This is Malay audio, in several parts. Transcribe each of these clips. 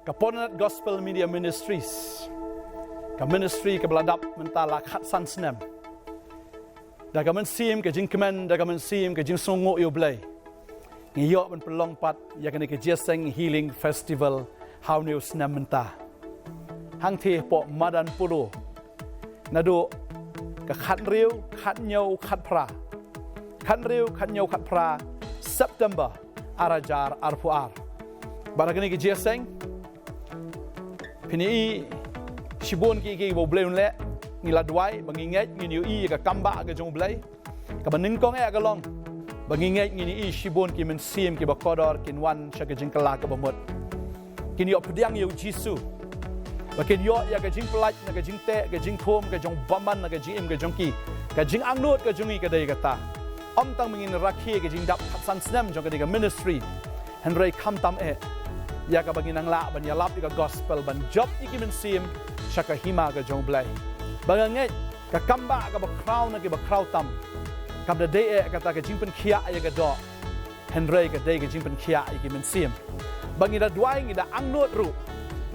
Kaponat Gospel Media Ministries, ka ministry ka beladap mentala khat san snem. Da ka men sim ka jing kemen, da ka men sim ka jing songo yo blai. Ngiyok ben pelong pat ya ka ke Jeseng Healing Festival how new snem menta. Hang the po madan puro. Nado ka khat riu, khat nyau, khat pra. Khat riu, khat nyau, khat pra. September arajar arpuar. Barakani ke Jeseng Pini Shibon ki bo blay le ngila dwai banginget ngini i ka kamba ka jong blay ka banin kong e ka long banginget ngini i shibon ki men sim ki bakodor kin wan sha ka jing kala ka bamot kin yo pdiang yo jisu bakin yo ya ka jing plat na ka jing te ka jing thom ka jong baman na ka jing im ka jong ki ka jing angnot ka jongi ka dai ka ta om tang mingin rakhi ka jing dap san snem jong ka dai ka ministry henry kam tam e ya ka bagi nang la ban ya lap ka gospel ban job iki men sim shaka hima ka jong blai banganget ka kamba ka ba crown na ki ba crown tam kam da de ka ta ka jingpen khia ya ka do henry ka de ka jingpen khia iki men sim bangi da dwai ngi da angnot ru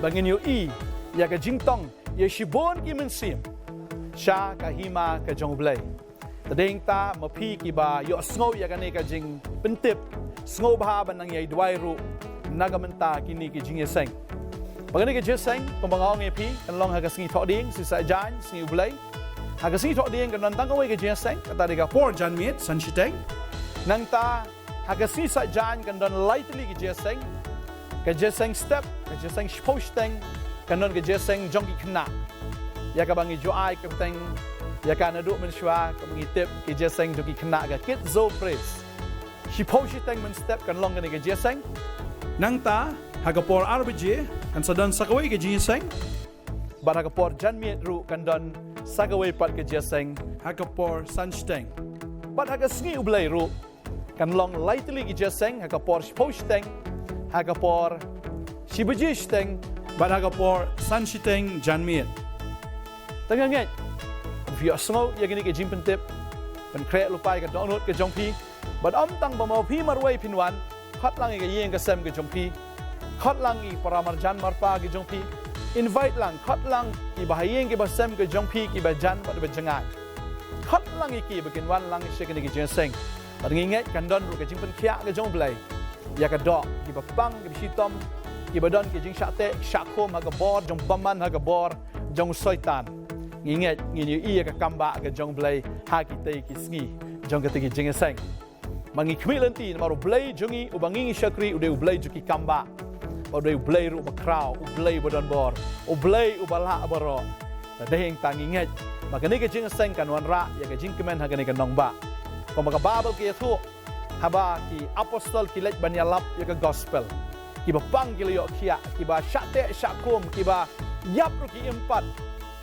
bangin yu i ya ka jingtong ye shibon ki men sim sha ka hima ka jong blai da ding ta ma phi ki ba yo snow ya ka ne ka jing pentip snow ba ban nang ye dwai ru nagamenta kini ki jing Jeseng. Bagani ke Jeseng kung bangawang epi kan long haga singi thoding si sa jan singi ulay. Haga singi thoding kan nantang kaway ke Jeseng kata diga por jan mit san shiteng. Nang ta haga singi sa jan kan don lightly ke Jeseng. Ke Jeseng step, ke Jeseng posting kan don ke Jeseng jongki kena. Ya ka bangi joai ke teng ya ka nadu men shwa ka bangi tip ke Jeseng jongki kena ga kit zo praise. Si posting men step kan long ke Jeseng. Nang ta hagapor RBG kan sadan sakaway ke Jeseng bar hagapor janmiet ru kan don sakaway pat ke Jeseng hagapor sansteng bat hagasngi ublay ru kan long lightly ke Jeseng hagapor posteng hagapor shibujisteng bat hagapor sansteng janmiet tanganget via snow ya gini ke jimpentip pen kre lupai ke download ke jongpi bat om tang bamau pi marway pinwan khat lang i yeng ka sem ke jongpi khat lang i paramarjan marpa ke jongpi invite lang khat lang i bahayeng ke basem ke jongpi ki bajan ba jangai khat lang i ki bakin wan lang she ke ni Jeseng ba nginget kan don ru ke jingpen khia ke jong blai ya ka do ki ba pang ke sitom ki ba don ke jing shate shakhom ha ka bor jong baman ha ka bor jong soitan nginget ngini i ka kamba ke jong blai ha ki te ki sngi jong ke te ki Jeseng mangi kmilanti maro blay jungi ubangi shakri ude ublay juki kamba ude ublay ru bakrau ublay bodon bor ublay ubala baro dahing tanginget magani ke Jeseng kan wanra ya ke jing kemen hagani kan nongba ko maga babel ki thu haba ki apostol ki lek banyalap ya ke gospel ki ba pang ki yo khia ki ba shate shakum ki ba yap ru ki empat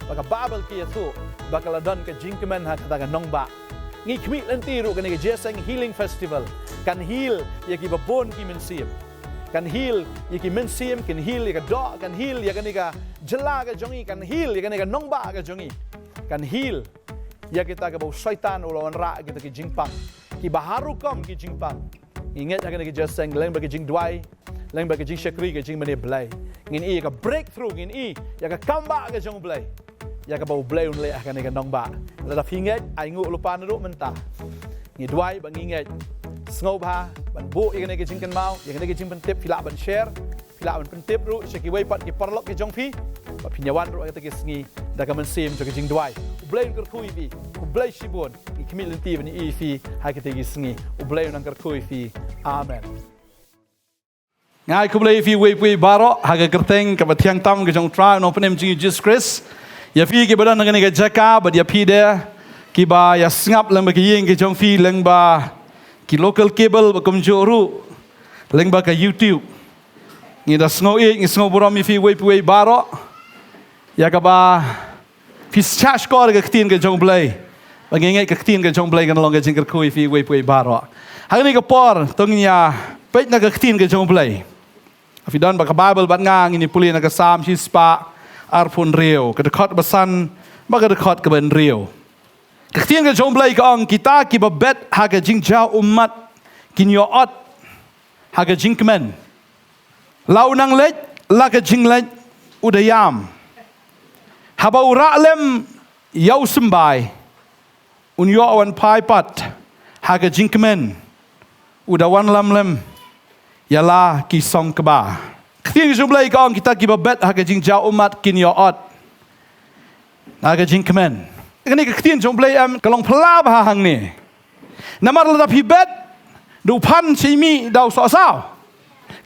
maga babel ki thu bakal don ke jing kemen hagani kan nongba ngi kmi lenti ru kan ke Jeseng Healing Festival kan heal ya ki babon ki mensim kan heal ya ki mensim kan heal ya ka do kan heal ya kan ka jela ka jongi kan heal ya kan ka nongba ka jongi kan heal ya kita ka bau syaitan ulawan ra kita ki jingpang ki baharu kom ki jingpang ingat ya kan ke Jeseng leng bagi jing dwai leng bagi jing shakri ka jing mane blai ngin i ka breakthrough ngin i ya ka kamba ka jong blai ya ka bau blay unle akan ikan nongba la finget ai ngu lupa na ru menta ngi dwai banginget sngob ha ban bu ikan ke jingkan mau ikan ke jingpan tip fila ban share fila ban pentip ru shaki wai pat ki parlok ke jongpi ba pinyawan ru ka ke sngi da ka mensim jo ke jing dwai blay ker kui bi blay shibon ki kmil ti ban i fi ha ke te gi sngi blay nang ker kui fi amen ngai ku blay fi wai pui baro ha ke kerteng ka bathiang tam ke jong tra no penem jing Jesus Christ ya fi ke badan dengan ke jaka ba dia pi dia ki ba ya sngap lang ba ki yeng ke jong fi lang ba ki local cable ba kum joru lang ba ka YouTube ngi da sngo e ngi sngo boro mi fi wei pi baro ya ka ba fi chach ko ke tin ke jong blai ba ngi ke tin ke jong blai kan long ke jing ke kui fi wei pi baro ha ni ke por tong nya pet na ke tin ke jong blai afi dan ba ka bible ba ngang ni puli na ka sam si spa arpun rio ke dekat besan maka dekat ke ben rio ketien ke jomblai ke ong kita ki babet haga jingjau umat kin yo ot haga jingkmen lau nang lech laga jinglej udayam. Haba uralem yau sembai. Unyo awan pai pat haga jingkemen. Udawan lamlem yala kisong keba. Ketin jumlah ikong kita kibabet haga jingjau umat kinyo ot. Haga jingkemen. Ini ketin jumlah kalong pelab hang ni. Namar ladap hibet du pan simi dau so-sao.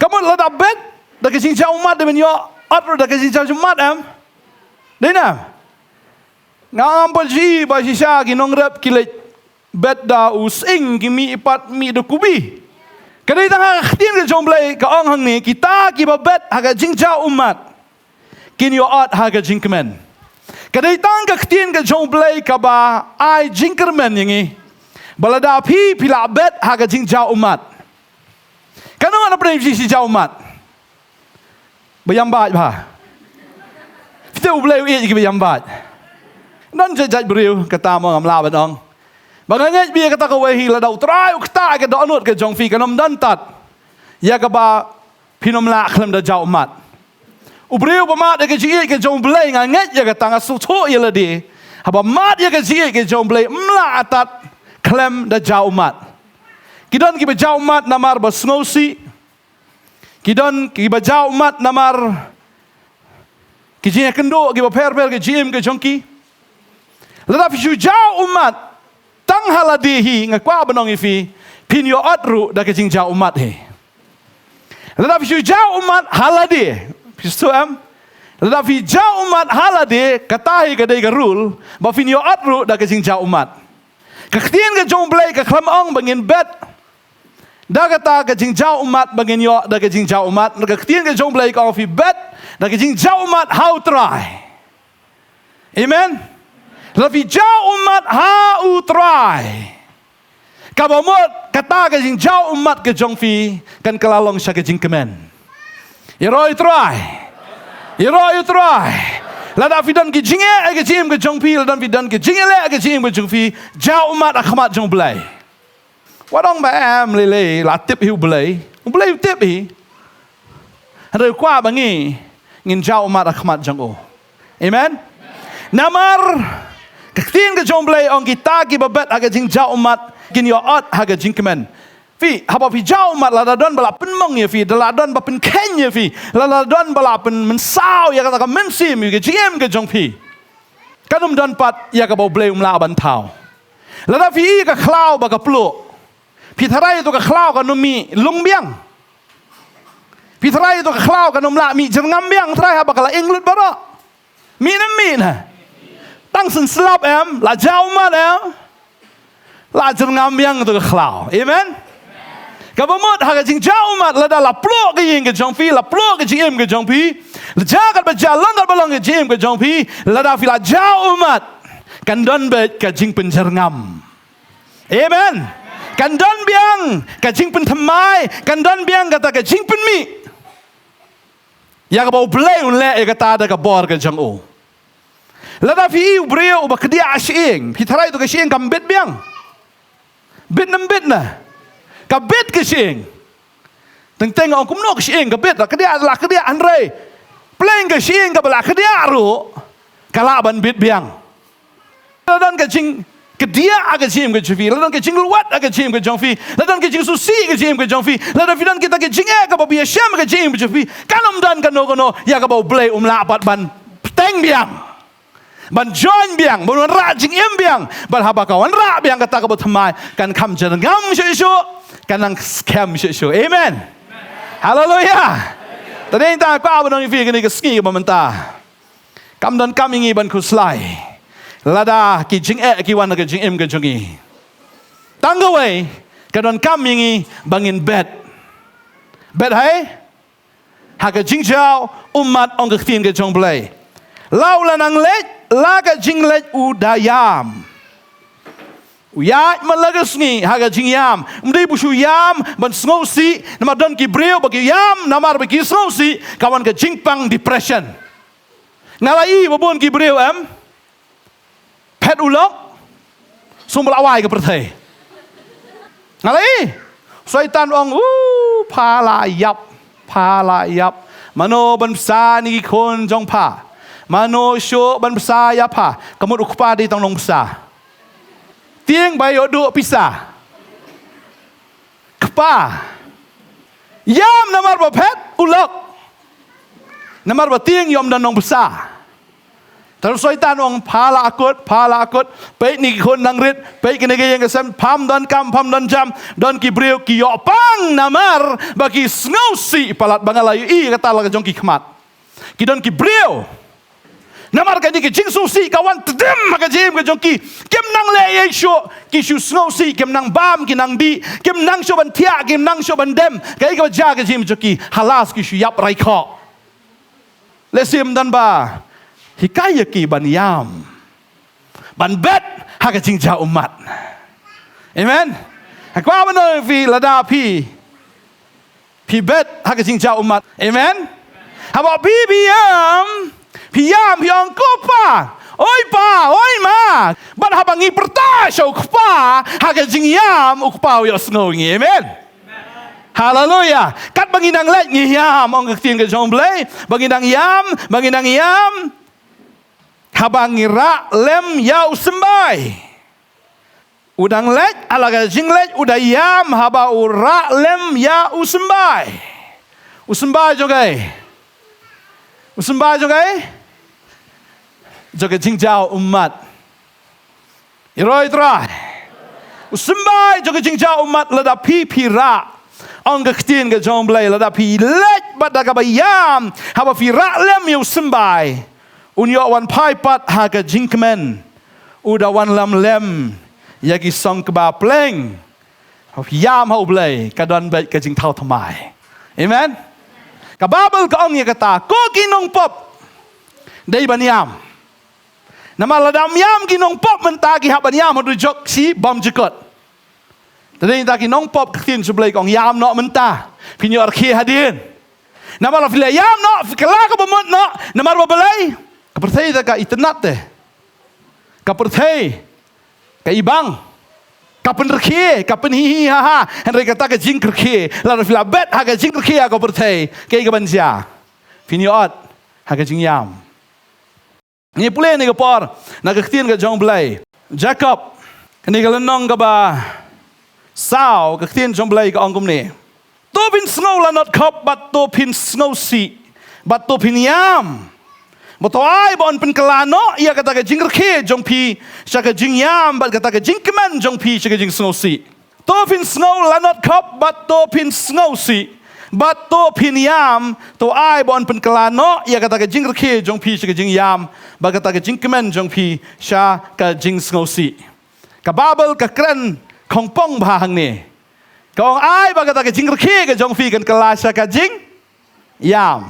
Kamu ladap bet daga jingjau umat dengan yo ot daga jingjau umat Dina. Ngam paji ba sisa ginong rap kilet bet da using kimi ipat mi do kubi. Kadai tang khtin ke jomblai ka ong hang ni kita ki ba bet haga jingja umat. Kin yo ot haga jingkemen. Kadai tang ka khtin ke jomblai ka ba ai jingkermen yangi. Balada pi pila bet haga jingja umat. Kanu ana pre si ja umat. Bayam ba ba. Kita boleh uji kita jambat. Non jajat beriu kata mo ngam laban ong. Banganget biar kata kau wehi ladau try ukta ke donut ke jongfi kanom dan tat. Ya ke ba pinom la klem da jau mat. Ubriu bamat ke ji ke jong blai nganget ya kata ngasutu ya ladi. Haba mat ya ke ji ke jong blai mla atat klem da jau mat. Kidon ki ba jau mat namar ba sngosi. Kidon ki ba jau mat namar Kijin kendo giba per ke jim ke jongki. Ladap jujau umat tang haladihi ngakwa benong ifi pinyo atru da ke jingjau umat he. Ladap jujau umat haladi. Pistu Ladap jujau umat haladi katahi ke dei garul ba pinyo atru da ke jingjau umat. Kaktian ke jomblai ke klamong bangin bet. Da kata ke jingjau umat bangin yo da ke jingjau umat. Kaktian ke jomblai ke ofi bet. Dan kijing jauh umat how try. Amen. Lebih jauh umat how try. Kabamot kata kijing jauh umat ke jongfi kan kelalong sya kijing kemen. Iroi try. Iroi try. Lada fidan kijing ke jim ke jongfi ladan fidan kijing le ke jim ke jongfi jauh umat akhmat jong belai. Wadong ba am lele la tip hiu belai. Belai tip hi. Ada kwa bangi ngin jauh umat akhmat jang'o. Amen? Namar ketin ke jomblai ong kita ki babet aga jing jauh umat gin yo ot haga jing kemen. Fi haba fi jauh umat ladadon bala penmong ya fi daladon ba pen ken ya fi ladadon bala pen mensau ya kata mensim ya jim ke jong fi. Kanum don pat ya ka bau blai umla ban tau. Lada fi ka khlau ba ka plu. Fi tharai to ka khlau ka numi lungbiang. Pitrai itu kekhlau kan umla mi jengam biang trai haba kala inglut bara. Mi na. Tang sen slap la jauh mat la jengam biang itu kekhlau. Amen. Kabamot haga jing jauh mat la la plo ke ying ke jongfi la plo ke jing ke jongfi. La jagat berjalan dal balong ke jing ke jongfi la da fi la jauh mat kan don bet ke jing penjerngam. Amen. Kan don biang ke jing pen thamai kan don biang kata ke jing pen mi. Ya ka bau blai unle e kata ada ka bor ka jang'o. Lada fi ubreo ba kedia asying. Pitara itu ka sying kam bet biang. Bet nam bet na. Ka bet ka sying. Teng ong kumno ka sying ka bet la kedia andre. Pleng ka sying ka bala kedia ru. Kala ban bet biang. Ladan ka jing kedia aga jim ke jongfi. Ladan ka jing luat aga jim ke jongfi. Ladan ka jing susi ke jim ke jongfi. Ladan fidan kita ke jing ka ba syam ke jim ke jongfi. Kanom dan kano ya ka ba blai lapat ban teng biang. Ban join biang, ban ra jing biang. Ban haba kawan ra biang kata ka ba thamai kan kam jan ngam shu kan nang scam shu. Amen. Hallelujah. Tadi ta ka ba nang fi ke ni ke ski ba menta. Kam dan kam ingi ban kuslai. Lada ki jing ki wan ke jing ke jongi. Tanggawai kadon kam ingi bangin bet. Bet hai haga jing jao umat ong ke tin ke jong blai. Lau lanang let laga jing let udayam. Uyat malagas ni haga jing yam. Mdei busu yam ban sngosi nama don ki breu bagi yam namar bagi sngosi kawan ke jing pang depression. Ngalai babon ki breu pet ulok sumbal awai ke pertai. Ngalai syaitan ong pala yap Mano ban psa ni kon jong pa. Mano syo ban psa ya pa. Kamut ukpa di tong nong psa. Tieng bayo du pisa. Kpa. Yam namar ba phet ulok. Namar ba tieng yom dan nong psa. Terus soitan ong pala akut, baik ni kon nang rit, baik ni yang kesem pam dan kam, pam dan jam, dan ki brio ki yopang namar bagi snausi palat bangalayu i kata laga jong ki khmat. Ki don ki brio. Namar ka ni ki jing susi kawan tedem maka jem ka jong ki kem nang le ye sho ki shu snausi kem nang bam ki nang di kem nang sho ban tia kem nang sho ban dem kai ka ja ka jem jong ki halas ki shu yap rai kho. Lesim dan ba hikaya ki ban yam ban bet haka jingja umat. Amen. Hakwa bano fi lada pi bet haka jingja umat. Amen. Haba pi yam yang kopa oi pa oi ma ban haba ngi perta show kopa haka jingyam ukpa yo snowing. Amen. Hallelujah. Kat banginang let ngi yam ong ketien ke jong blai banginang yam habangira lem yau sembai. Udang lek alaga jinglet udah yam haba ura lem ya usembai. Usembai jogai. Jogai jingjau umat. Iroi trai. Usembai jogai jingjau umat lada pipira. Ong ketien ke jomblai lada pi lek badaga bayam haba fira lem ya usembai. Unyo wan pai pat haga jingkemen. Uda wan lam lem. Yagi song keba pleng. Yam hau blay. Kadon baik ke jing tau tamai. Amen. Kababel ka ong ya kata. Ko kinong pop. Day ban yam. Nama ladam yam kinong pop mentagi hak ban yam. Hadu jok si bom jekot. Tadi taki nong pop ketin sebelah kong yam no mentah. Pinyo arki hadin. Nama la fila yam no. Kelak bemut no. Nama arba belai. Kapertay ka itnat te. Kapertay ka ibang. Kapenrki, kapenhihi ha ha. Henry kata ka jingkrki. Lalu fila bet ha ka jingkrki ha kapertay. Kay ka bansia. Finiot ha ka jingyam. Ni pulih ni kapor. Nagaktin ka jong belay. Jacob. Kani ka lenong ka ba. Sao kaktin jong belay ka ongkum ni. To pin snow la not kop but to pin snow si. But to pin yam. Motoai bon pen kelano ia kata ke jingkerke jong pi saka jingyam bat kata ke jingkeman jong pi saka jing snow si. To pin snow la not kop but to pin snow si. But to pin yam to ai bon pen kelano ia kata ke jingkerke jong pi saka jingyam bat kata ke jingkeman jong pi saka jing snow si. Kababel ka kren kong pong bahang ni. Kong ai bat kata ke jingkerke ke jong pi kan kela saka jing yam.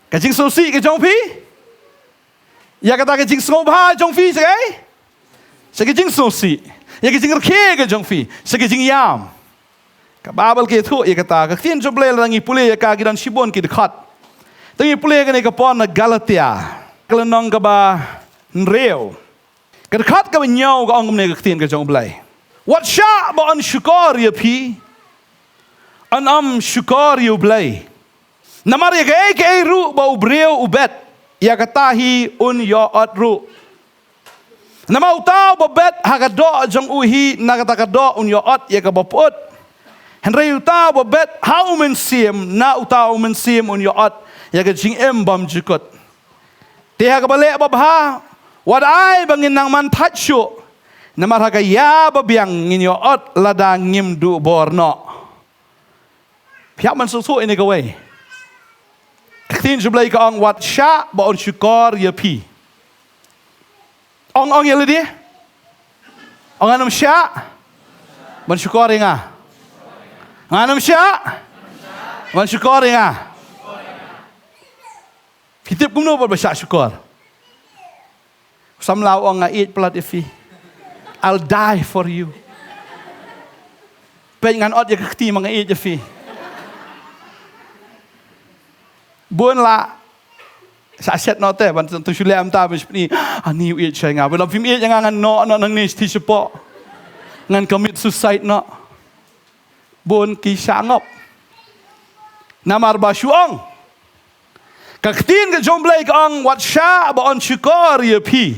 Ka jing snow si ke jong pi ya kata ke jing snow ba jong fi segai segi jing snow si ya ke jing ke jong fi segi jing yam ka babel ke thu ya kata ka tien joble langi pule ya ka gidan shibon ki dekat tangi pule ke ne ka pon na galatia kelenong ka ba nreo ka dekat ka nyau ka ongum ne ka tien ka jong blai what sha ba on shukar ya pi an am shukar you blai namar ya ke ru ba ubreo ubet ya katahi un yo otru. Nama utau bobet hagado jong uhi nagatakado un yo ot ya kaboput. Henry utau bobet hau mensim na utau mensim un yo ot ya kajing bam jukut. Tiha kabale babha wadai bangin nang man tachu. Nama haga ya babiang ngin yo ot lada ngim du borno. Pihak man susu ini kawai. Tin sebelah ke ong wat sya ba on syukor ya pi. Ong ya ledi. Ong anam sya. Ban syukor nga. Anam sya. Ban syukor nga. Hitip kumno ba sya syukor. Samlaw ong nga eat plat ifi. I'll die for you. Pengan ot ya kti mga eat ifi. Buôn la sa set no te ban tu shule am ta bis ni ani wi che nga ban film e nga no nang ni ti sepo ngan commit suicide no buôn ki sa ngop namar ba shuong Kaktin ke jomblay ke ang wat sya ba on syukor ya pi.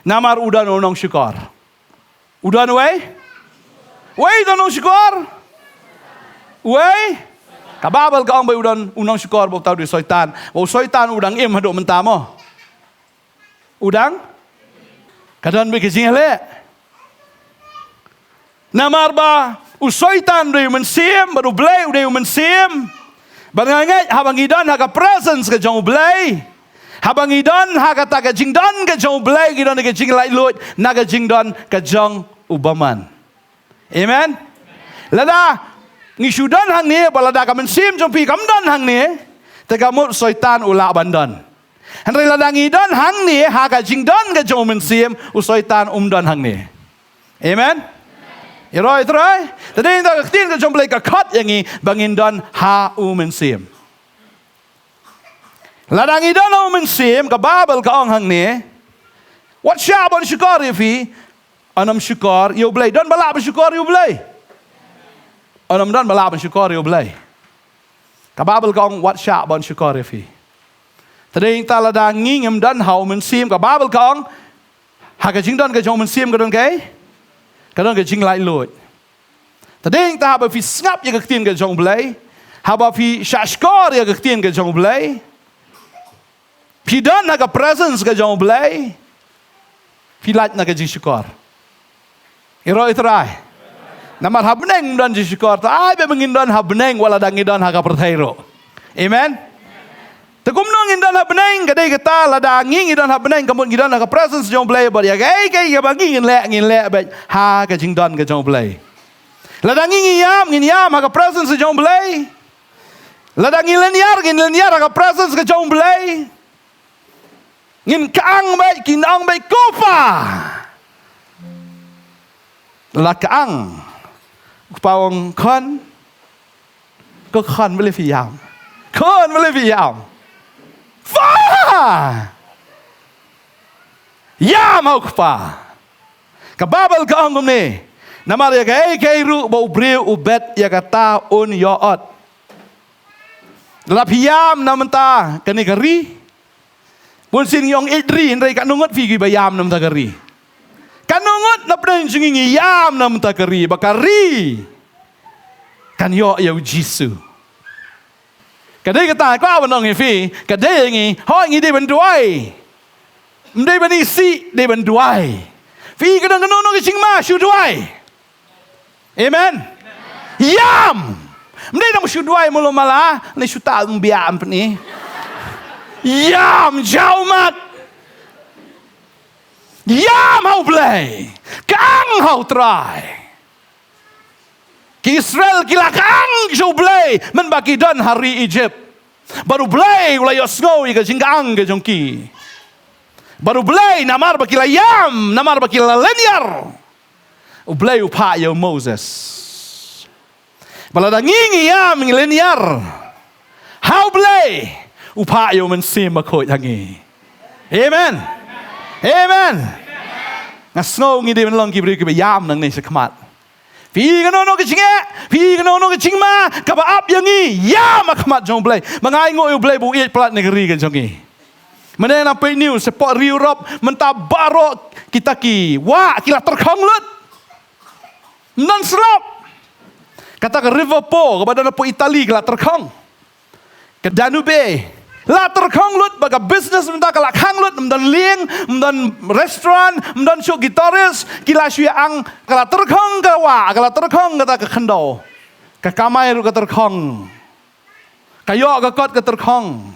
Namar udan onong syukor. Udan way? Way onong syukor? Way? Kababal ka ang bay udan unong syukor ba tao di soitan. Ba soitan udang im hadok mentamo. Udang? Kadan be kijing le. Namar ba usoitan de mensim baru blay de mensim. Bangangai habang idan haga presence ke jong blay. Habang idan haga taga jingdan ke jong blay gidan ke jing lai lut naga jingdan ke jong ubaman. Amen. Lada ngisudan hang ni balada ka mensim jong pi kamdan hang ni tegamut soitan ula bandan. Henry lada ngidan hang ni haga jingdan ke jong mensim usoitan umdan hang ni. Amen. Iroi trai. Tadi kita ketin ke jomblay ke kat yang ni bangindan ha umensim. Ladang idan umensim ke babel ke ong hang ni. What syabon syukar ifi? Anam syukar you blay. Dan balap syukar you blay. Anam dan balap syukar you blay. Ke babel ke ong what syabon syukar ifi? Tadi kita ladang ngingem dan ha umensim ke babel ke ong hagajing dan ke jong umensim ke dan ke kadang ke jing lai lut. Tadi kita haba fi snap ya ketin ke jong blay, haba fi shashkor ya ketin ke jong blay. Fi dan naga presence ke jong blay. Fi lat naga jing syukor. Iro itrai. Namar habneng dan jing syukor ta ai be mengindan habneng wala dangidan haga pertairo. Amen. Tegumnong indan habneng kadai kita lada nging indan habneng kamun gidan haga presence jong blay bar ya gai ya bangi ngin le ba ha ka jingdan ke jong blay. Lada ngin yam haga presence jong blay. Lada ngin leniar haga presence ke jong blay. Ngin kaang ba kinang ba kopa. La kaang pawong kon ko kon bele fi yam. Kon bele fi yam. Fa! Ya mau fa. Kababal ka angum ni. Namar ya kay ru bau breu ubet ya kata un yoot. Lapiam namenta kani kari. Pun sin yong idri ndai kanungot fi bayam namenta kari. Kanungot na pren singi yam namenta kari bakari. Kan yo ya Jisu. Kadai kata kau abang ngifi, kadai ngi, hoi ngi dia benduai, mendai bani si dia benduai, fi kadang kadang nong kicing ma shuduai, amen. Yam, mendai nong shuduai mulu malah, ni shuta umbiam ni, yam jaumat, yam hau play, kang hau try. Ki Israel kila kang jo blay men bagi dan hari Egypt. Baru blay ulai osgo ika jinggang ke jongki. Baru blay namar bagi layam, namar bagi leniar. Blay upa yo Moses. Balada ngingi yam ngi leniar. How blay upa yo mensim makoi hangi. Amen. Amen. Ngasgo ngi de men long ki beri ke yam nang ni sekmat. Pi kanono ke cinge, pi kanono ke cingma, kaba up yangi, ya makmat jong blay, mangai ngo blay bu iet plat negeri ke jongi. Mana nak pay news sepot Europe mentabaro kita ki, wah kila terkong lut, non slop. Kata ke River Po, kepada napo Itali kila terkong, ke Danube. La terkong lut baga business menda kala kang lut menda lieng menda restoran menda show gitaris kila shui ang kala terkong ke wa kala terkong kata ke kendo ke kamai ru ke terkong kayo ke kot ke terkong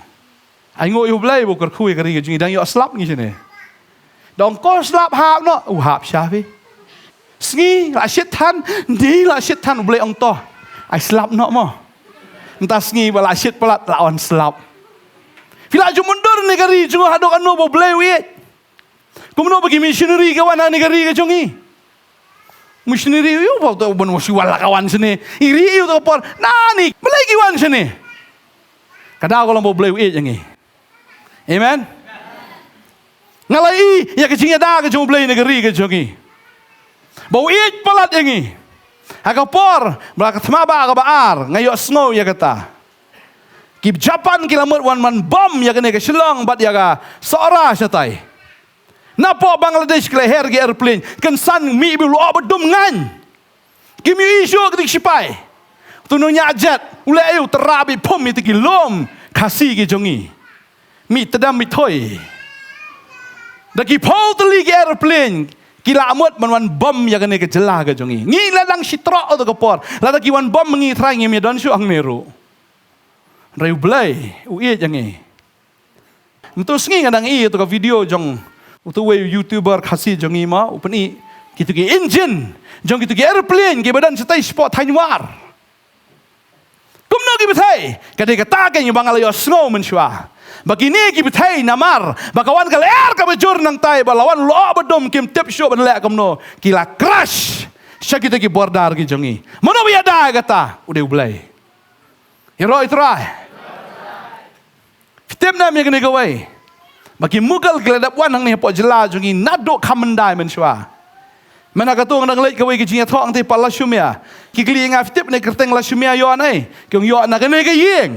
ai ngo yu blai bu ker kui ke ri jing dang yo slap ni sini dong ko slap hap no hap sha fi sngi la shit tan di la shit tan blai ong to ai slap no mo entah sngi bala shit pelat lawan slap. Fila jumundur negeri jungo hadok anu bo blay wit. Kumno bagi missionary kawan negeri ke jongi. Missionary yu bo to bon wala kawan sini. Iri yu to por nani blay kawan sini. Kada ko lang bo blay wit yangi. Amen. Ngalai ya ke jinga da ke jongo blay negeri ke jongi. Bo wit palat yangi. Agapor, belaka tmaba ka baar, ngayo snow ya kata. Ki Japan kilamut wan bom ya kene ke Shillong bat ya ga sora syatai. Napa Bangladesh ke leher ke airplane kan san mi bilu abdum ngan. Ki mi isu ketik sipai. Tununya jet ulai ayu terabi pom itu ki lom kasih ke jongi. Mi tedam mi toy. Daki pol teli ke airplane kila amut man bom ya kene ke jelah ke jongi. Ngi ladang sitra atau kepor. Ladaki wan bom mengi trai ngi medan su ang neru. Rayu belai uiet jangi. Mtu sengi kadang i tu ka video jong utu we YouTuber kasih jongi ma upeni kitu ki engine jong kitu ki airplane ke badan setai sport Taiwan. Kumno ki betai kadai kata ke yang bangala yo snow menshwa. Begini ki betai namar bakawan ka ler ka bejur nang tai balawan lo bedom kim tip show ban lek kamno kila crash syakita ki bordar ki jongi. Mono biada kata udah ulai. Hero itrai. Fitem na mi kene gawai. Bagi mugal geladap wan nang ni po jela jongi nadok kamendai menshwa. Mana katu nang lek kawai ki jinya thong te pala shumia. Ki kli nga fitip ne kerteng la shumia yo anai. Kyong yo na kene ke yeng.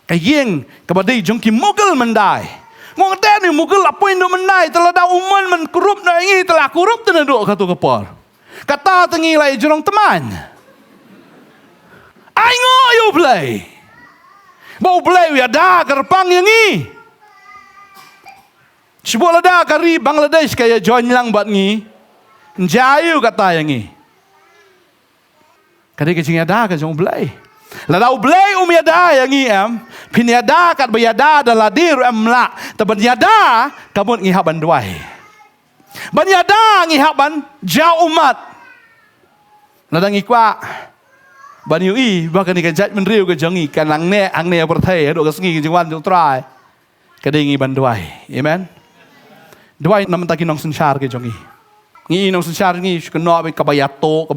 Kayeng kabadai jong ki mugel mendai. Ngong te ni mugel apa indo mendai telah da uman men kurup na ingi telah kurup tena dok katu kepor. Kata tengi lai jurong teman. Ai ngo yo play. Bau play wi ada kerpang yang ni. Sebuah lada kari Bangladesh kaya join lang bat ngi. Jayu kata yang ni. Kadai kecing ada ke jong play. Ladau blay umiada yang em piniada kat bayada adalah dir emla tabanyada kabut ngihap banduai banyada ngihap ban jau umat ladang ikwa banyui bahkan ikan jat menriu ke jangi kan angne pertai dok kesengi jengwan jong trai kadai ngi banduai amen duai nam taki nong sensar ke jangi ngi nong sensar ngi kena be kabayato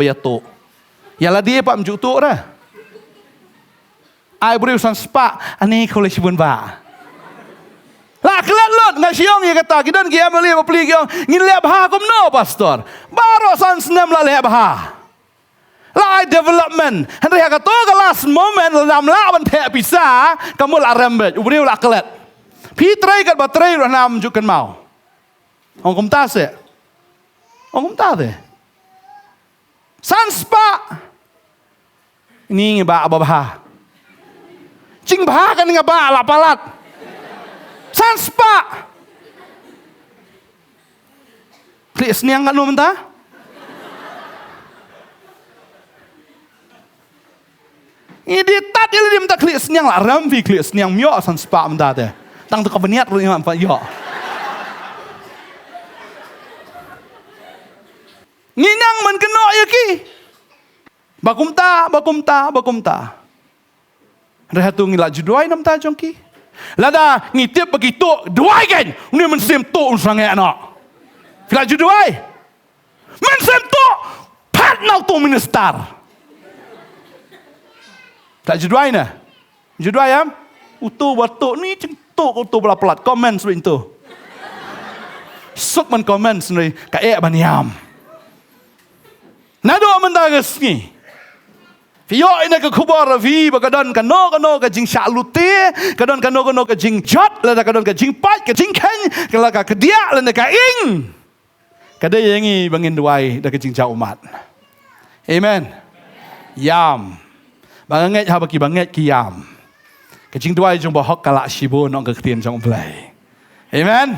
ya la dia pak mjutu dah. Ai beriu san spa ani kolej bun ba. Lah kelat lot ngai siong ye kata kidan ki ameli ba pli kiong ngin leb ha kom no pastor. Baro san senam la leb ha. Lai development. Henry kata ke last moment lam la ban te bisa kamu la rembet beriu la kelat. Pi trai kat ba trai ro nam jukan mau. Ong kom ta se. Ong kom ta de. San spa. Ni ba ba. Cing bah kan nga ba alapalat. Sanspa. Klis niang kan lu mentah? Ini tat ini dia mentah klis niang lah ramvi klis niang myo sanspa mentah teh. Tang tu kabeniat ru imam yo. Nginang man keno ya ki. Bakumta. Rehat tu ngilak juduai nam ta jongki. Lada ngitip begitu duai kan. Ni mensim tu unsang anak. Fila juduai. Mensim tu pat nau tu minister. Tak juduai na. Juduai am. Utu batu ni centuk utu pelat komen sebelum tu. Suk men komen sendiri ka baniam. Nado mendagas ni. Fio ina ke kubar vi bakadon kano ke jing shalute kadon kano ke jing jot la kadon ke jing pat ke jing ken kala ka kedia la ka ing kada yangi bangin duai da ke jing jau umat amen yam banget ha baki banget ki yam ke jing duai jong bahok kala shibo nong ke tien jong play amen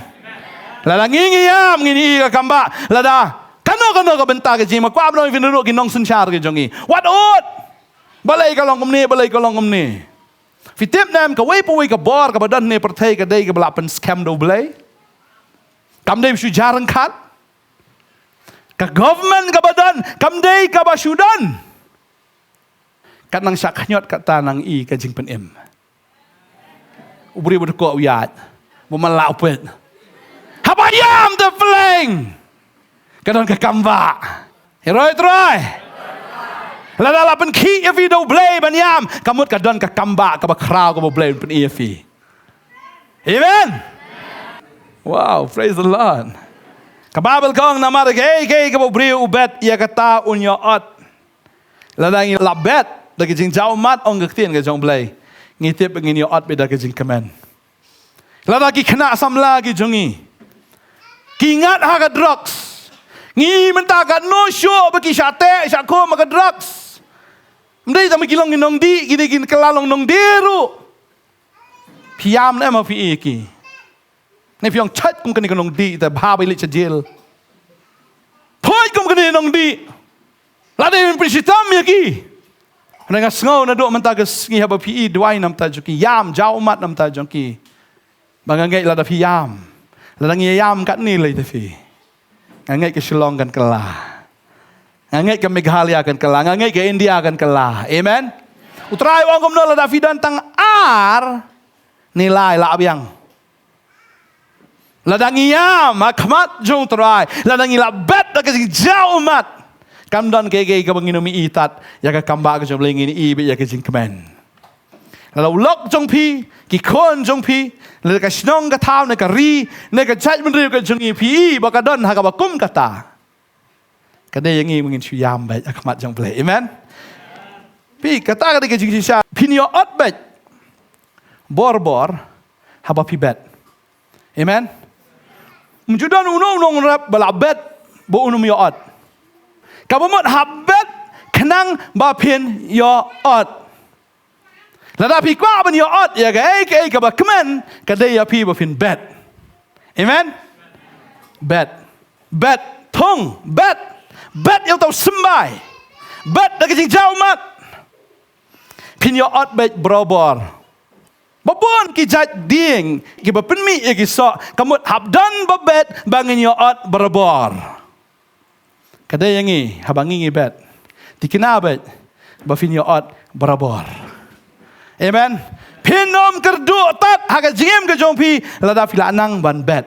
la ngi yam ngini ka kamba la da kano ke benta ke jing ma kwa bno vinuru ki nong sunchar ke jongi what out balai kalong kumni. Fitip nam ka wei ka bor ka badan ne pertai ka dai ka belapan scam do balai. Kam dai su jarang kat. Ka government ka badan kam dai ka basudan. Kat nang syak nyot kat tanang i ka jing pen em. Ubri bodko wiat. Bumalau pet. Habayam the flang. Kadon ka kamba. Heroi troy. Lala pen ki evi do blay banyam kamut kadon ka kamba ka bakrau ka blay pen evi. Amen. Wow, praise the Lord. Ka Bible kong namar ke ka bri ubet ya kata unyo ot. Lala ngi labet dagi jing jau mat ong gaktin ka jong blay. ngitip ngini ot beda ke jing kemen. Lagi kena sam lagi jongi. Kingat ha ka drugs. Ngi menta ka no show bagi syate syako maka drugs. Mdai ta magi long nong di gini gin kelalong nong deru. Piam na ma fi ki. Ni piong chat kum kani nong di ta ba bai li chajil. Phoi kum kani nong di. La de prisitam ya ki. Nanga sngau na do menta ka ngi haba pi duai nam ta joki yam jau mat nam ta joki. Bangangai la da pi yam. La ngi yam kat ni lai ta fi. Ngangai ke Shillong kan kelah. Ngangai ke Meghalaya kan kelah. Ngangai ke India kan kelah. Amen. Utrai wang kom no la da fi dan tang ar nilai la abyang. La da ngi yam akmat jong trai. La da ngi la bet da ke jau mat. Kamdan keke ke banginumi itat ya ka kamba ke jom lengin ibe ya ke jing kemen. Lalu lok jong pi ki kon jong pi le ka snong ka taw ne ka ri ne ka chat men ri ka jong i pi ba ka don ha ka ba kum kata. Ka de yang i mungin chu yam ba akmat jong ple. Amen. Pi kata ka de ke jing sha pin yo ot ba bor ha ba pi bet. Amen. Mjudan uno nong rap bala bet bo unum yo ot. Kabumot habet kenang bapin yo ot. Lada pi kwa ban yo ot ya ga ke ka ba kemen ka de ya pi bapin bet. Amen. Bet thong bet yo tau sembai. Bet da ke jau mat. Pin yo ot bet brobor. Babon ki jat ding ki bapin mi ya ki so kamut habdan babet bangin yo ot brobor. Kada yangi habangi bet dikena bet bafin yo ot barabor. Amen. Pinom kerdu tat haga jingem ke jongpi lada filanang ban bet.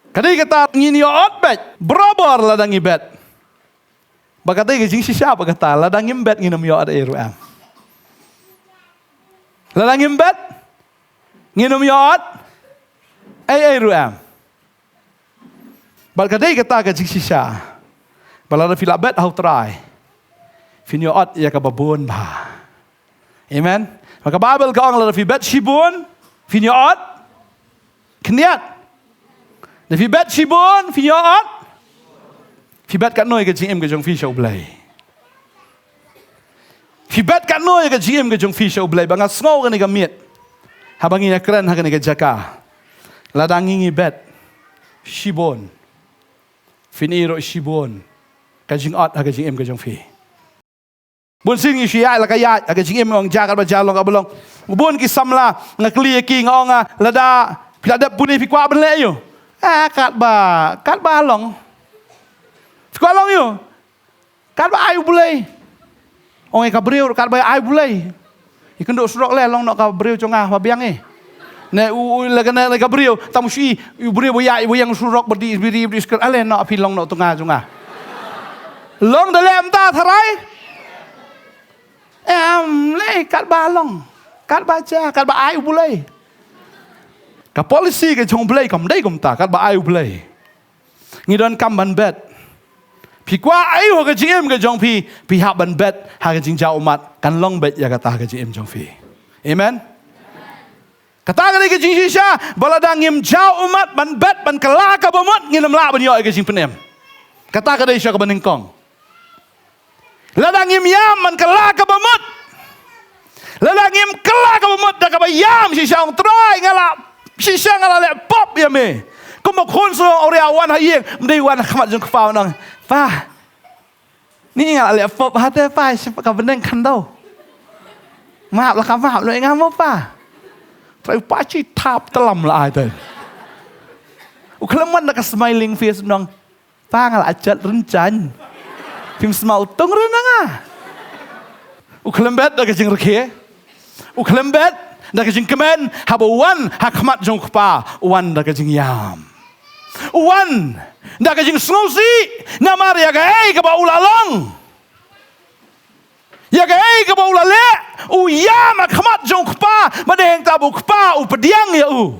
Kada kata ngini yo ot bet barabor lada ngi bet. Bagata ke jing sisa bagata lada ngim bet nginum yo ot eru am. Lada ngim bet nginum yo ot eru am. Balkadai kata ke jing sisa. Balada filabet hau try. Finyo ot ya ka babon ba. Amen. Maka Bible ka ang lada fibet shibon finyo ot kniat. Da fibet shibon finyo ot. Fibet kat noi ke jing em ke jong fi show blai. Fibet kat noi ke jing em ke jong fi show blai banga sngo ka ni ka miet. Habangi ya kren ha ka ni ka jaka. Lada ngingi bet shibon. Finiro shibon kajing ot ha kajing em kajing fi bun sing ishia la kaya ha kajing em ong jagat ba jalong ka bolong bun ki samla ngakli ki ngonga lada pilada puni fi kwa ben le yo kat ba long fi kwa long yo kat ba ai bulai ong ka breu kat ba ai bulai ikendok surok le long nok ka breu chonga ba biang ne la kana la gabriel tamushi brio boya ibu yang surok berdiri biri skor ale no apilong no tunga junga long dalam ta tharai le kat balong kat baca kat ba ai bulai ka polisi ke jong blai kam dai kum ta kat ba ai bulai ngidon kam ban bet pi kwa ai ho ke jing ke jong pi ha ban bet ha ke jing ja umat kan long bet ya kata ke jing jong fi. Amen. Kata ka ke jing sisa baladangim jau umat ban bet ban kelaka bomot nginam la ban yo ke jing penem. Kata ka dai sya ka baningkong. Ladangim yam ban kelaka bomot. Ladangim kelaka bomot da ka ba yam sisa ong try ngala sisa ngala le pop ya me. Kuma kon so ore awan ha yeng mdai wan khamat jong kfau nang. Pa. Ni ngala le pop ha te pa ka beneng kan dau. Maaf lah ka maaf lo ngam pa. Try pachi tap telam la ai tu. Ukleman nak smiling face nong. Pangal ajat rencan. Pim smau tung renanga. Uklembet nak jing reke. Uklembet nak jing kemen haba wan hakmat jong kpa wan nak jing yam. Wan nak jing sngosi namar ya ga ka ba ulalong. Ya gay ka ba ulale u ya makhamat jong kpa badeng ta bu kpa u pediang ya u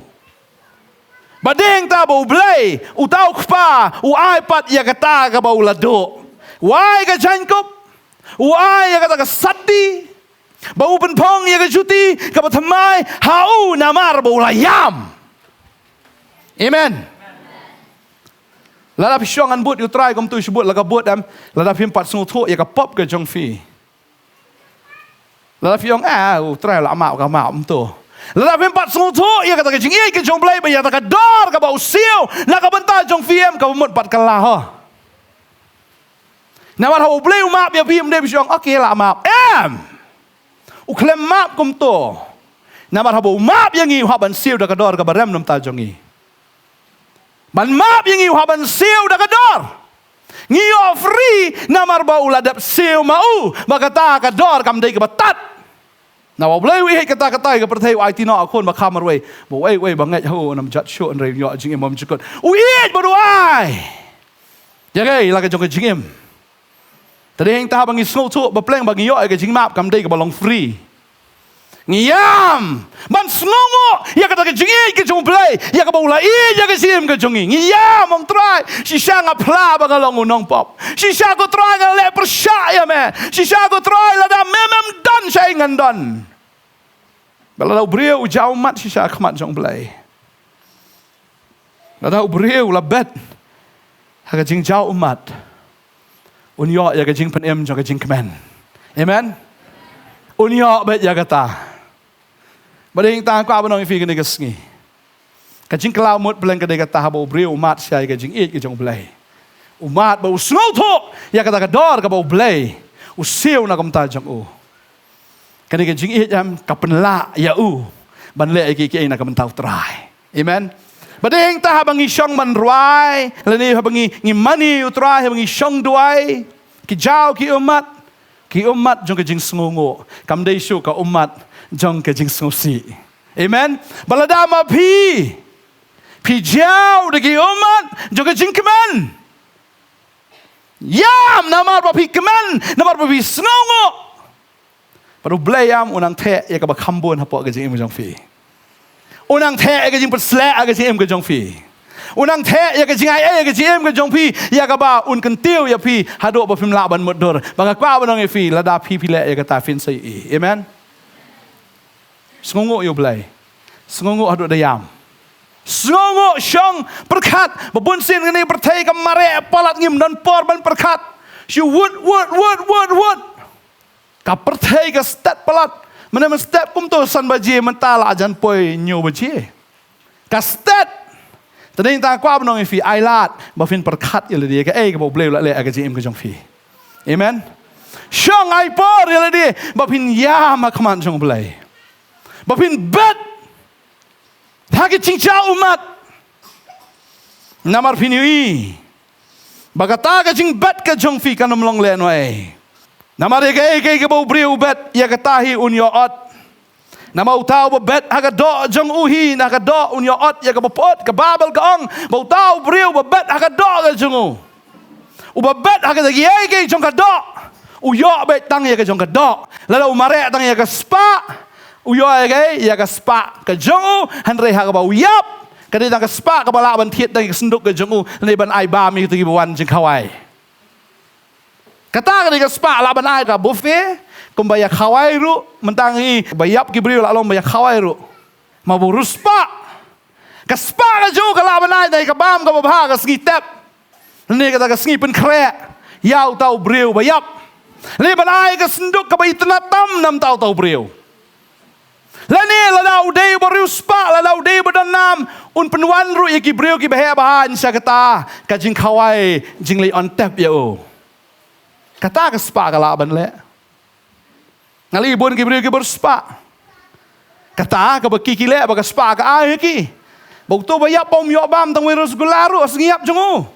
badeng ta bu blai u tau kpa u iPad ya kata ka ba ulado wai ka jankop u ai ya kata ka sadi Bau penpong ya ke cuti ke batamai hau namar bau layam. Amen. Lada pisong an but utrai kom tu sebut laga but am lada pim pat sung thu ya ke pop ke jong fi. Lada pisong utrai la ma ka ma tu. Lada pim pat sung thu ya ke ta ke jing ye ke jong blai ba ya ta ka dor ka bau siu na ka benta jong fi am ka mut pat kala ho. Namar hau blai ma ya pim de pisong okey la ma klem map kum to. Namar habo map yang i haban siu da kador ka barem nam ta jongi. Ban map yang i haban siu da kador. Ngi free namar ba uladap siu mau bagata kador kam dei ka batat. Na wa blai wi kata kata ka perthai ai tino akon ba khamar we. Bo we bangai ho nam jat sho an re yo jing imam jikot. Ui bodu ai. Jagai la ka jong ka jingim. Tadi yang tahap bangi snow tu berpleng bagi yo ke jing map kam dei ke balong free. Ngiyam ban snongo ya kata ke jingi ke jong play ya ke baula ya ke sim ke jongi ngiyam om try si sanga pla bagalong unong pop si sha go try ngale persya ya me si sha go try lada memem dan sai ngandon bala brio ujau mat si sha khmat jong play lada brio la bet ha ke jing jau umat unyo ya ke jing penem jong ke jing kemen. Amen. Unyo bet ya kata. Bading tang kwa banong fi ke negasngi. Ka jing klau mut beleng ke de kata habo brio umat sai ke jing it ke jong blai. Umat bau snau tho ya kata ka dor ka bau blai. Usiu na kam ta jong u. Ka de jing it jam ka penla ya u. Ban le ke na kam tau trai. Amen. Bading ta bangi syong man ruai, leni bangi ngimani utrai bangi syong duai, ki jau ki umat jong ke jing sngungu, kam dei syu ka umat jong ke jing snusi. Amen. Balada ma pi jau de ki umat jong ke jing keman. Yam namar ba pi keman, namar ba pi sngungu. Padu blayam unang the ya ka ba khambon hapo ke jing jong fi. Unang the ke jing persla ke jing ke jong fi. Unang the ya ke jing ai ke jing ke jong fi ya ka ba un kan tiu ya fi hado ba phim la ban modor bang kwa ba nong fi la da pi le ya ka ta fin sai. Amen. Sngungu yo blai. Sngungu hado dayam. Sngungu syong perkat babun sin ni perthai ka mare palat ngim dan por ban perkat. Syu word ka perthai ka stat palat. Mana step kum tu san baji mentala ajan poi nyu baji. Ka step. Tadi ta kwa banong fi ailat ba fin perkat ya le dia ka ke bo bleu la le ka ji im ka jong fi. Amen. Syong ai por ya le dia ba fin ya ma khaman jong blai. Ba fin bet. Ha ke ching cha umat. Namar fin ui. Ba kata ka jing bet ka jong fi kanam long le noi. Nama dia ke bau beriu bet ya katahi unyo ot. Nama utau bet haga do jong uhi na haga do unyo ot ya ke bopot ke babel ke ong bau tau beriu bet haga do ke jongu. Uba bet haga lagi ke jong ka do. Uyo bet tang ya ke jong ka do. Lalu umare tang ya ke spa. Uyo ya ke spa ke jongu hanre haga bau yap. Kadi tang ke spa ke bala ban tiet tang ke senduk ke jongu ne ban ai ba mi tu ban jeng kawai. Kata ketika spa laban ai ka buffet, kumbaya kawai ru mentangi bayap kibriu la long baya kawai ru. Ma burus spa. Ka spa ka jo ka laban ai dai ka bam ka babha ka ski tap. Ne kata ka ski pen krek. Yau tau briu bayap. Leban ai ka senduk ka bai tenatam nam tau briu. Lani la dau dei baru spa la dau dei badanam un penwan ru ki briu ki bahaya bahan sya kata ka jing kawai jing li on tap ya o. Kata ke spa ka laban le. Ngali bun ki beri ki berspa. Kata ke beki ki le ba spa ka ai ki. Bau tu ba yap pom yo bam tang wirus gularu asngiap jongu.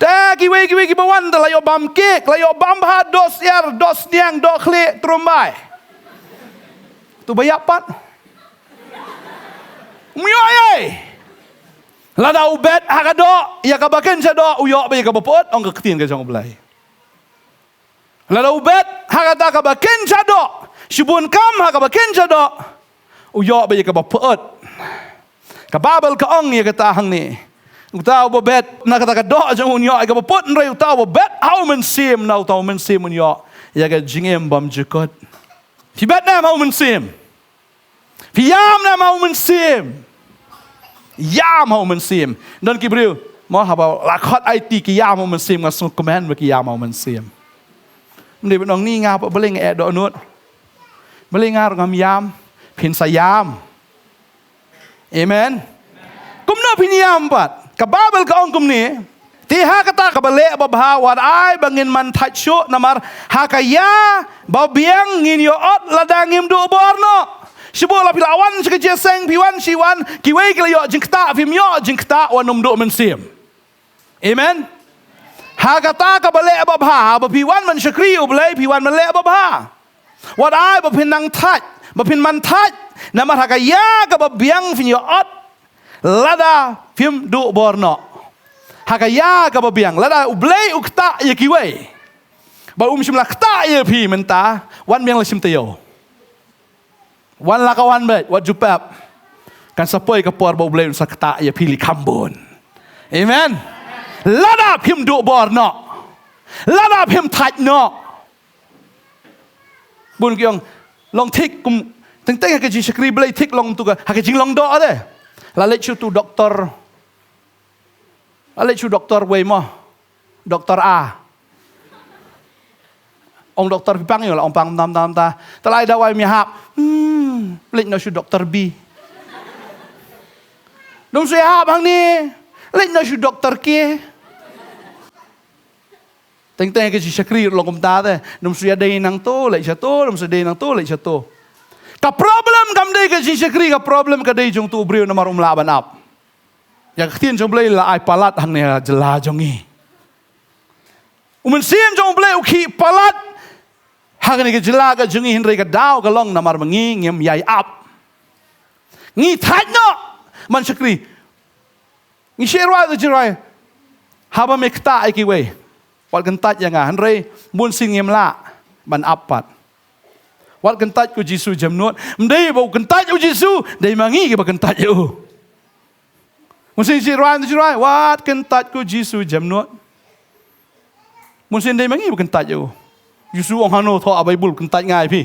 Ta ki we ki bawan la yo bam kek la yo bam ha dos yar dos niang do kle trumbai. Tu ba yap pat. Myo ai. Lada ubet hakado ya kabaken jado uyo ba ya kabopot ong ketin ke jong blai. Lada ubet hakata kabaken jado shibun kam hakabaken jado uyo ba ya kabopot. Kababel ka ong ya kata hang ni. Utau ba bet na kata kado jong unyo ya kabopot nrai utau ba bet how men sim na utau men sim unyo ya ga jingem bam jukotพี่บัดนะมาอุมันเสียมพี่ยามนะมาอุมันเสียมยามมาอุมันเสียมดอนกิบริวมอหาบ่ละคอดไอตีกิยามมาอุมันเสียมกับสุกแมนเมื่อกี้ยามมาอุมันเสียมมันได้เป็นองนี่งาปะเบลงแอดดอนุดเบลงารองยามเพียนสยามเอเมนกุมโนพินิยามปัดกับบาเบลกับองกุมนี้ที่หากตากับเละบบหาวาดไอบังเงินมันทัชชุนามารหากยาบ่เบียงงินยอดละดังงิมดูบอร์โนชิบุลาพิลาวันชิกเจเซงพิวันชีวันกิเวกเลยยอจิงตาฟิมยอจิงตาวันนมดูมันเสียมเอเมนหากตากับเละบบหาบ่พิวันมันชครีอุบเลยพิวันมันเละบบหาวาดไอบ่พินนังทัชบ่พินมันทัชนามารหากยากับบ่เบียงฟิมยอดละดาฟิมดูบอร์โนหากยากับเบียงแล้วได้อุบเลยอุกตะยากิเวบ่ชิมลักตะยาพีมันตาวันเบียงละชิมเตียววันละกวันเบ็ดวันจุบแบบกันสปอยกับปอร์บ่อุบเลยสักตะยาพีลิคัมบนเอเมนแล้วได้พิมดูบอร์เนาะแล้วได้พิมทัดเนาะบุญเกี่ยงลองทิกกุมตั้งแต่หากจิสกรีบเลยทิกลองตัวกันหากจิงลองดอเด้แล้วเลชูตูด็อกเตอร์อะไรชูด็อกเตอร์เวมอด็อกเตอร์อาองด็อกเตอร์พี่ปังอยู่ละองปังตามตาแต่ไล่ดาวไว้มีหับเล็กน้อยชูด็อกเตอร์บีนุ่มเสียหับทางนี้เล็กน้อยชูด็อกเตอร์เกแต่งๆก็จะชักรีลงกุมตาแต่นุ่มเสียเดย์นังโตเลยชัตโตนุ่มเสียเดย์นังโตเลยชัตโตกับ problem กำเดย์ก็จะชักรีกับ problem ก็เดย์จงตัวบริวนามารุมลาบันอับอยากเที่ยนจงเปลย์ละไอปาลัดหังเนี่ยจลาจงงี้มันเสียนจงเปลย์อุคีปาลัดหังเนี่ยจลาก็จงงี้เห็นไรก็ดาวก็ล่องนามารมังงี้เงียมใหญ่อับงี้ทัดเนาะมันชักรีงี้เชื่อว่าจะไรฮาบะเมกตาไอกี่เววัดกันตัดยังไงหันไรบุญสิงเงียมละมันอับปัดวัดกันตัดกูจิสูจำนวนมันได้บอกกันตัดกูจิสูได้มางี้ก็บอกกันตัดอยู่musim jirai wat kentat ku Jisu jamnut musim dai mangi kentat je Jisu ong hano tho Bible kentat ngai pi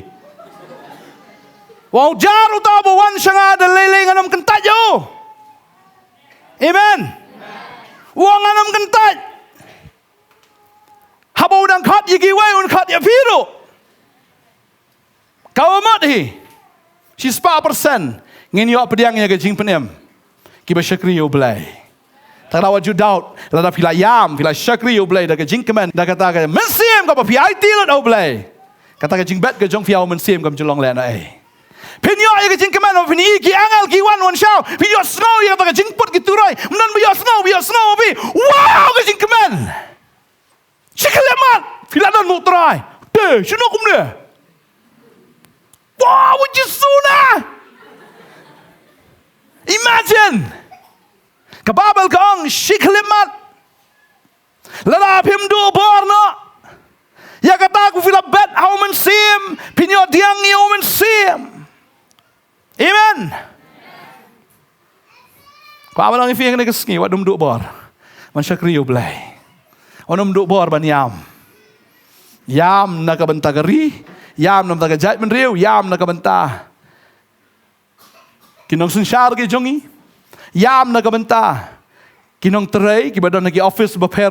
wong jaru ta bo wan sanga de lele nganam kentat je amen wong nganam kentat habo dang khat yigi wai un khat ya piru kau mat hi si 4% ngin yo pediang ya ke jing penem kiba syakri yo belai tak rawat ju daud lada pila yam pila syakri yo belai daga jing kemen da kata ka mensim ka pi IT lo dau belai kata ka jing bet ka jong fiao mensim kam julong le na pinyo ai ka jing kemen pin ki angal ki wan shao pinyo snow ya ta ka jing put ki turai men biyo snow bi wow ka jing kemen shikleman pila don mutrai de shino kum de wow wujisuna imagine kababel kong shiklimat lala pim do borno ya kata ku fila bet how men sim pinyo diang yo men sim amen kababel ang ifing ne keski wa dum do bor man shakri yo blai onum do bor ban yam na ka benta gari yam na ka jait men riu yam na ka benta kinong sunshar ke jongi yam na kabenta kinong terai ki badan lagi office baper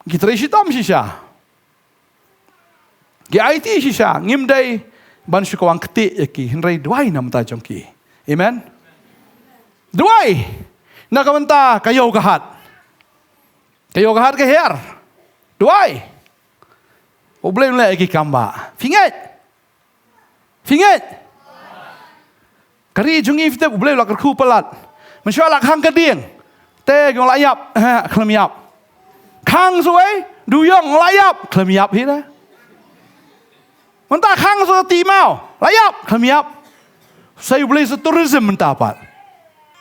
ki terai shitam shisha ki IT shisha ngimdai ban shukawang keti ki hinrai duai nam ta jongki amen duai na kabenta kayo kahat ke her duai oblem le ki kamba finget kari jungi fite boleh lah kerku pelat mensyalak hang keding te gong layap klemiap kang suai duyong layap klemiap hina mentah kang so timau layap klemiap saya boleh tourism mentah pat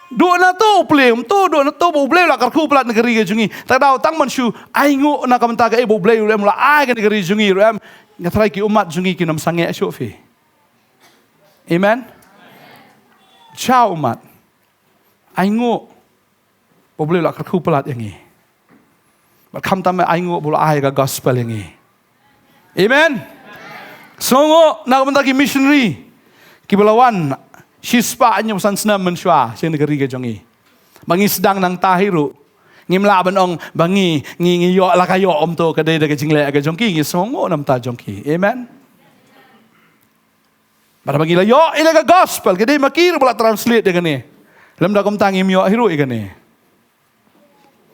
dua na tu boleh lah kerku pelat negeri ke jungi tak tahu tang mensyu aingu nak mentah ke boleh mula ai ke negeri jungi ram ngatrai ki umat jungi ki nam sange syofi amen Ciao umat, aingu, boleh lah kerku pelat yang ini. Berkam tamai aingo bulu ai ka gospel yang Amen. Songo nak mentaki missionary. Kibalawan shispa anya san senam mensyua sing negeri ke jongi. Bangi sedang nang tahiru. Ngimla benong bangi ngi yo la kayo om to kadai da jingle ka jongki ngi songo nam ta jongki. Amen. Pada bagi la yo ila ka gospel kadai makir bula translate dengan ni. Lam da kom tangi yo hiru ikan ni.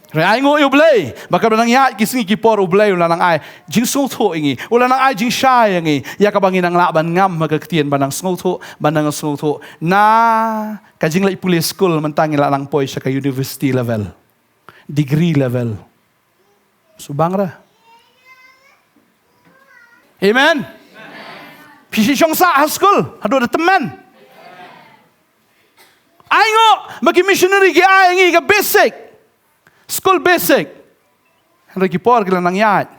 Rai ngo yo blay bakal nang ya kisingi kipor blay ulang ai jing sung tho ingi ulang ai jing shy ingi ya ka bangi nang laban ngam magaktian banang sung tho banang sung tho na ka jing lai police school mentangi la lang poi sa ka university level degree level subang ra amen pisi chong sa school ado da teman ai ngo bagi missionary ki ai ingi ka basic school basic. Henry kipor kila nang yat.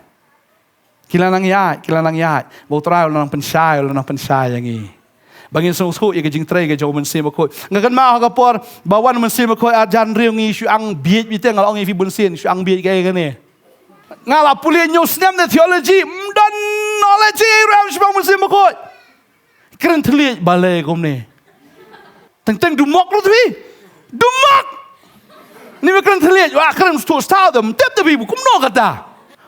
Kila nang yat. Bau teraw nang pensay yang Bangin sungsu ya kejing tray ke jauh mensim aku. Ngakan mau kapor bawan mensim aku ajan riung ni syang biet bite ngalong fi bunsin syang biet kaya kan ni. Ngala pulia news nem the theology dan knowledge ram syang mensim aku. Keren telit balai kom ni. Teng dumok lu tu bi. Dumok. Ni mereka terlihat, wah keren satu tahun, mtep tapi bukan no kata,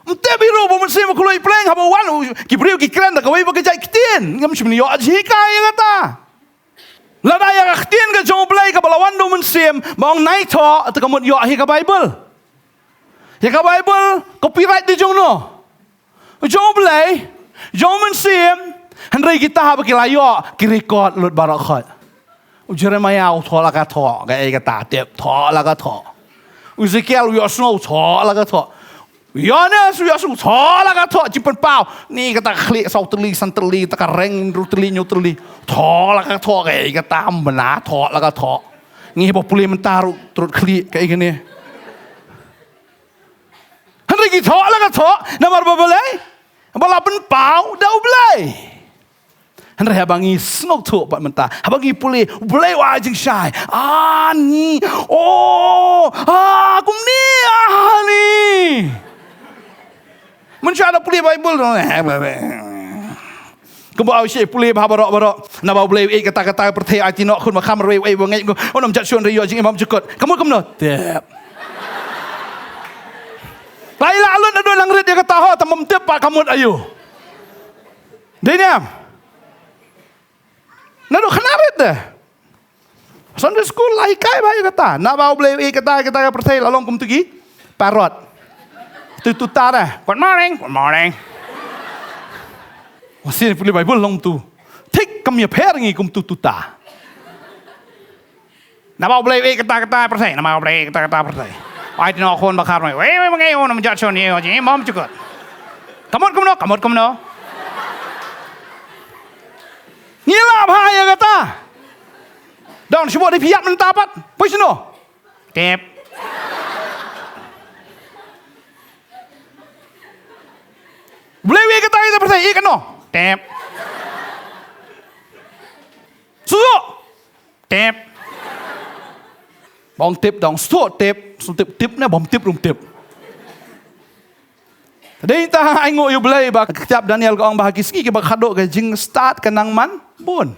mtep biru bukan sih makulai peleng, haba wan, kibriu kikren, tak kawai pakai jai ketien, ngam cuma niat jika ya kata, lada yang ketien ke jauh pelai ke balawan do mensim, bang naik thok, atau kamu niat hika Bible, copyright di jauh no, jauh pelai, jauh mensim, henry kita haba kilayo, kirekod lut barakat, Jeremiah thok laga thok, gaya kata, tiap thok laga thok. Ezekiel we asno tho la ka tho Yohanes we asno tho la ka tho jipen pau ni kata klik sau teli san teli ta ka reng ru teli nyu teli tho la ka tho ke kata mena tho la ka tho ngi bo puli mentaru turut klik kayak gini henry ki tho la ka tho namar ba balai bala pen pau dau balai henry habangi snok tho pat menta habangi puli balai wa jing syai ni kum ni ni mencari puli Bible Kumbo au syekh puli barok na ba boleh kata-kata percaya ati nok kun ma kham rew ai wangai ko onam jat suan riyo jing imam jukot kamu no tep Laila alun ado lang red dia kata ho tamam tep pak kamu ayu Deniam Nado kanarit dah Sunday school lai kai ba kata na ba boleh kata percaya lalong kum tugi parot tututa dah good morning Masih puli Bible long tu tik kam ya peringi kum tututa na ba boleh kata percaya na ba boleh kata percaya ai no kon ba khar mai we ngai on ma jat son ye ji mom chukot kamot no Ngila bahaya kata. Dan semua di pihak mentapat. Push no. Tep. Boleh we kata itu percaya ikan no. Tep. Susu. Tep. Bong tip dong susu tip. Susu tip na bom tip rum tip. Tadi kita aingo yu belai ba kitab Daniel ko ang bahagi ski ke bakado ke jing start kenang man bun.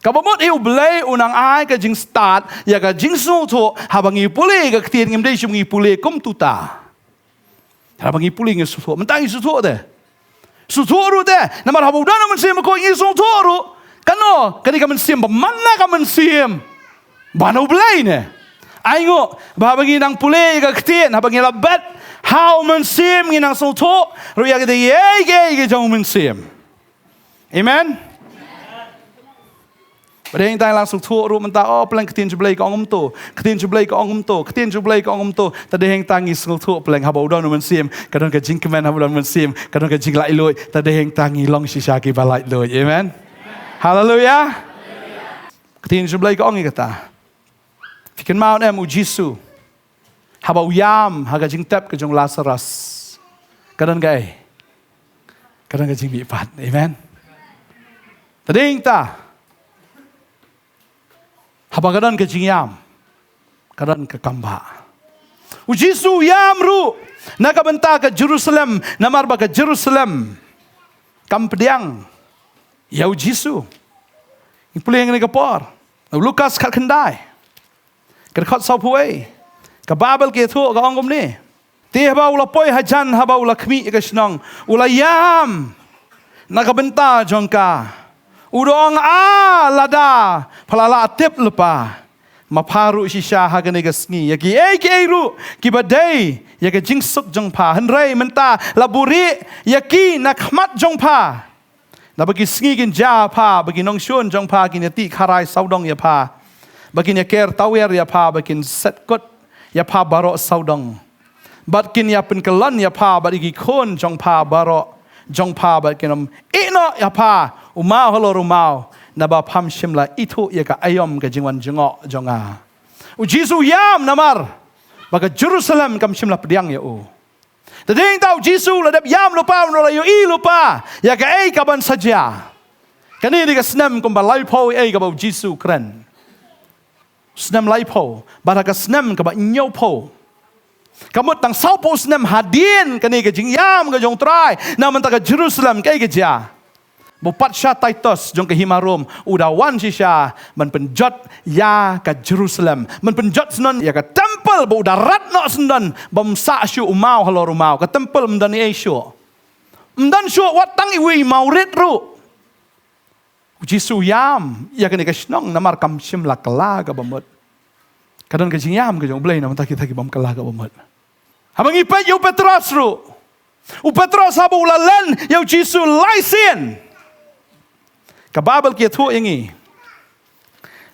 Kabamot yu belai unang ai ke jing start ya ke jing su tho habangi puli ke tien ngim dei sumi puli kum tuta. Habangi puli ngi su tho mentang su tho de. Su tho ru de namar habu dan men sim ko ngi su tho ru kano kani ka men sim ba manna ka men sim. Banu belai ne. Aingo babangi nang puli ke tien habangi labat how mensim nginang soto ruya kita ye jauh mensim amen pada yang tanya langsung tu ru mentah pelang ketin jublai ke ongum tu tadi yang tangi soto pelang haba udah mensim kadang ke jing kemen haba udah mensim kadang ke jing lai loy tadi yang tangi long sisaki balai loy amen haleluya ketin jublai ke ongi kata fikir mau em ujisu haba uyam haga jing tep ke jong Lazarus kadang ke jing bipat amen tading ta haba kadang ke jing yam kadang ke kamba Jisu yam ru nakabenta ke Jerusalem, namar ba ke Jerusalem. Kam pediang. Ya Jisu. Ipuleng ni kapor. Lukas kat kendai. Kat saupuai. Ke Babel ke tu ke ongom ni. Ti haba ula poi hajan haba ula kmi ke senang. Ula yam. Nakabenta jongka. Udong lada. Palala atip lepa. Maparu shisha hagane gasngi. Yaki ru. Kibadai. Yaki jingsuk jongpa. Henrei menta laburi. Yaki nakmat jongpa. Na bagi sngi gin ja pa. Bagi nong shun jongpa. Gin yati karai saudong ya pa. Bagi nyaker tawer ya pa. Bagi set kot ya pa barok saudong. Bat kin ya penkelan ya pa. Bat igi kon jongpa barok. Jongpa bat kinom. Ino ya pa. Umau halo rumau. Naba pam shimla itu ya ka ayom ka jingwan jengok jonga. Jisu yam namar. Baka Jerusalem kam shimla pediang ya u. Tading tau Jisu ladap yam lupa nola yo I lupa. Ya ka ay kaban saja. Kani di ka senam kum balai po ay ka bau Jisu keren. Senam lai po. Bara ka senam ka ba inyo po. Kamut tang sau po senam hadin kani ka jing yam ka jong try. Naman ta ka Jerusalem kay ka ja. Bupat Syah Titus jong ke Himarum udawan sisya man penjot ya ke Jerusalem man penjot senon ya ke temple bu darat no senon bamsa syu umau halo rumau ke temple mdan ni syu mdan syu watang iwi maurid ru Jisu yam ya ke ni ke snong namar kam sim la kala ka bamut kadang ke yam ke jong blai nam ta kita ki bam kala ka bamut habang ipet yu Petrus ru u Petrus habu ulalen yu Jisu laisen ke Babel kia tu ingi.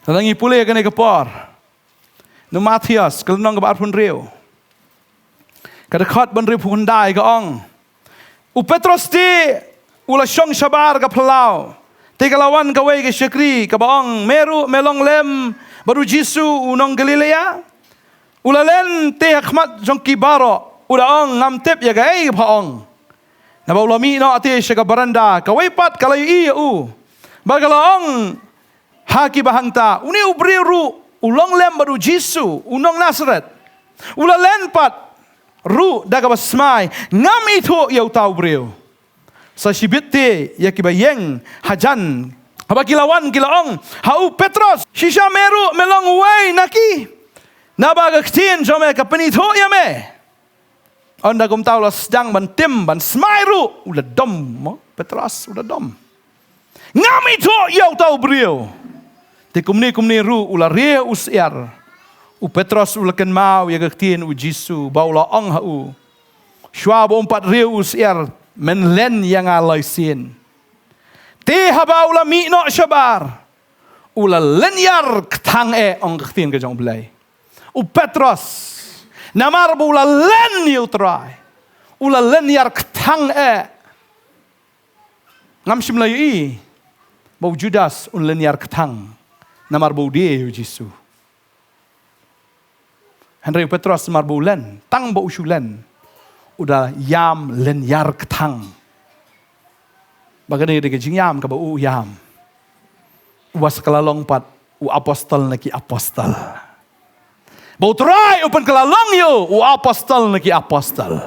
Talangi pulih kena kepor. Nu Matias kelenong ke barpun riu. Kedekat ban riu pundai ke ong. U Petrus ti ula syong syabar ke pelau. Ti kalawan ke wei ke syekri ke baong meru melong lem baru Jisu unong Galilea. Ula len ti hikmat jong kibaro. Uda ong ngam tip ya ke ei ke paong. Naba ulami no ati syaka baranda. Ke wei pat kalayu iya u. Bagalang haki bahangta uni ubriru ulong lem baru Jisu unong Nazaret ula lenpat ru daga basmai ngam itu yau tau briu sa shibite yakibayeng hajan haba kilawan kilaong hau Petrus shisha meru melong way naki nabaga ktin jome kapeni to yame onda gum tau las sedang bantim ban smai ru ula dom Petrus ula dom ngam itu yau tau beriau. Te kumni ru ula ria usiar. U Petrus ula ken mau ya gaktin u Jisu baula ong hau. Shwa bompat ria usiar men len yang alai sin. Te haba ula mi no syabar. Ula len yar ktang ong gaktin ke jong belai. U Petrus namar ula len yu try. Ula len yar ktang ngam shimlayu I. Bau Judas un leniar ketang namar bau dia Jisu. Henry Petrus namar bau len tang bau shulen udah yam leniar ketang. Bagani de jing yam ka bau yam. Was kelalong pat u apostol naki apostol. Bau try open kelalong yo u apostol naki apostol.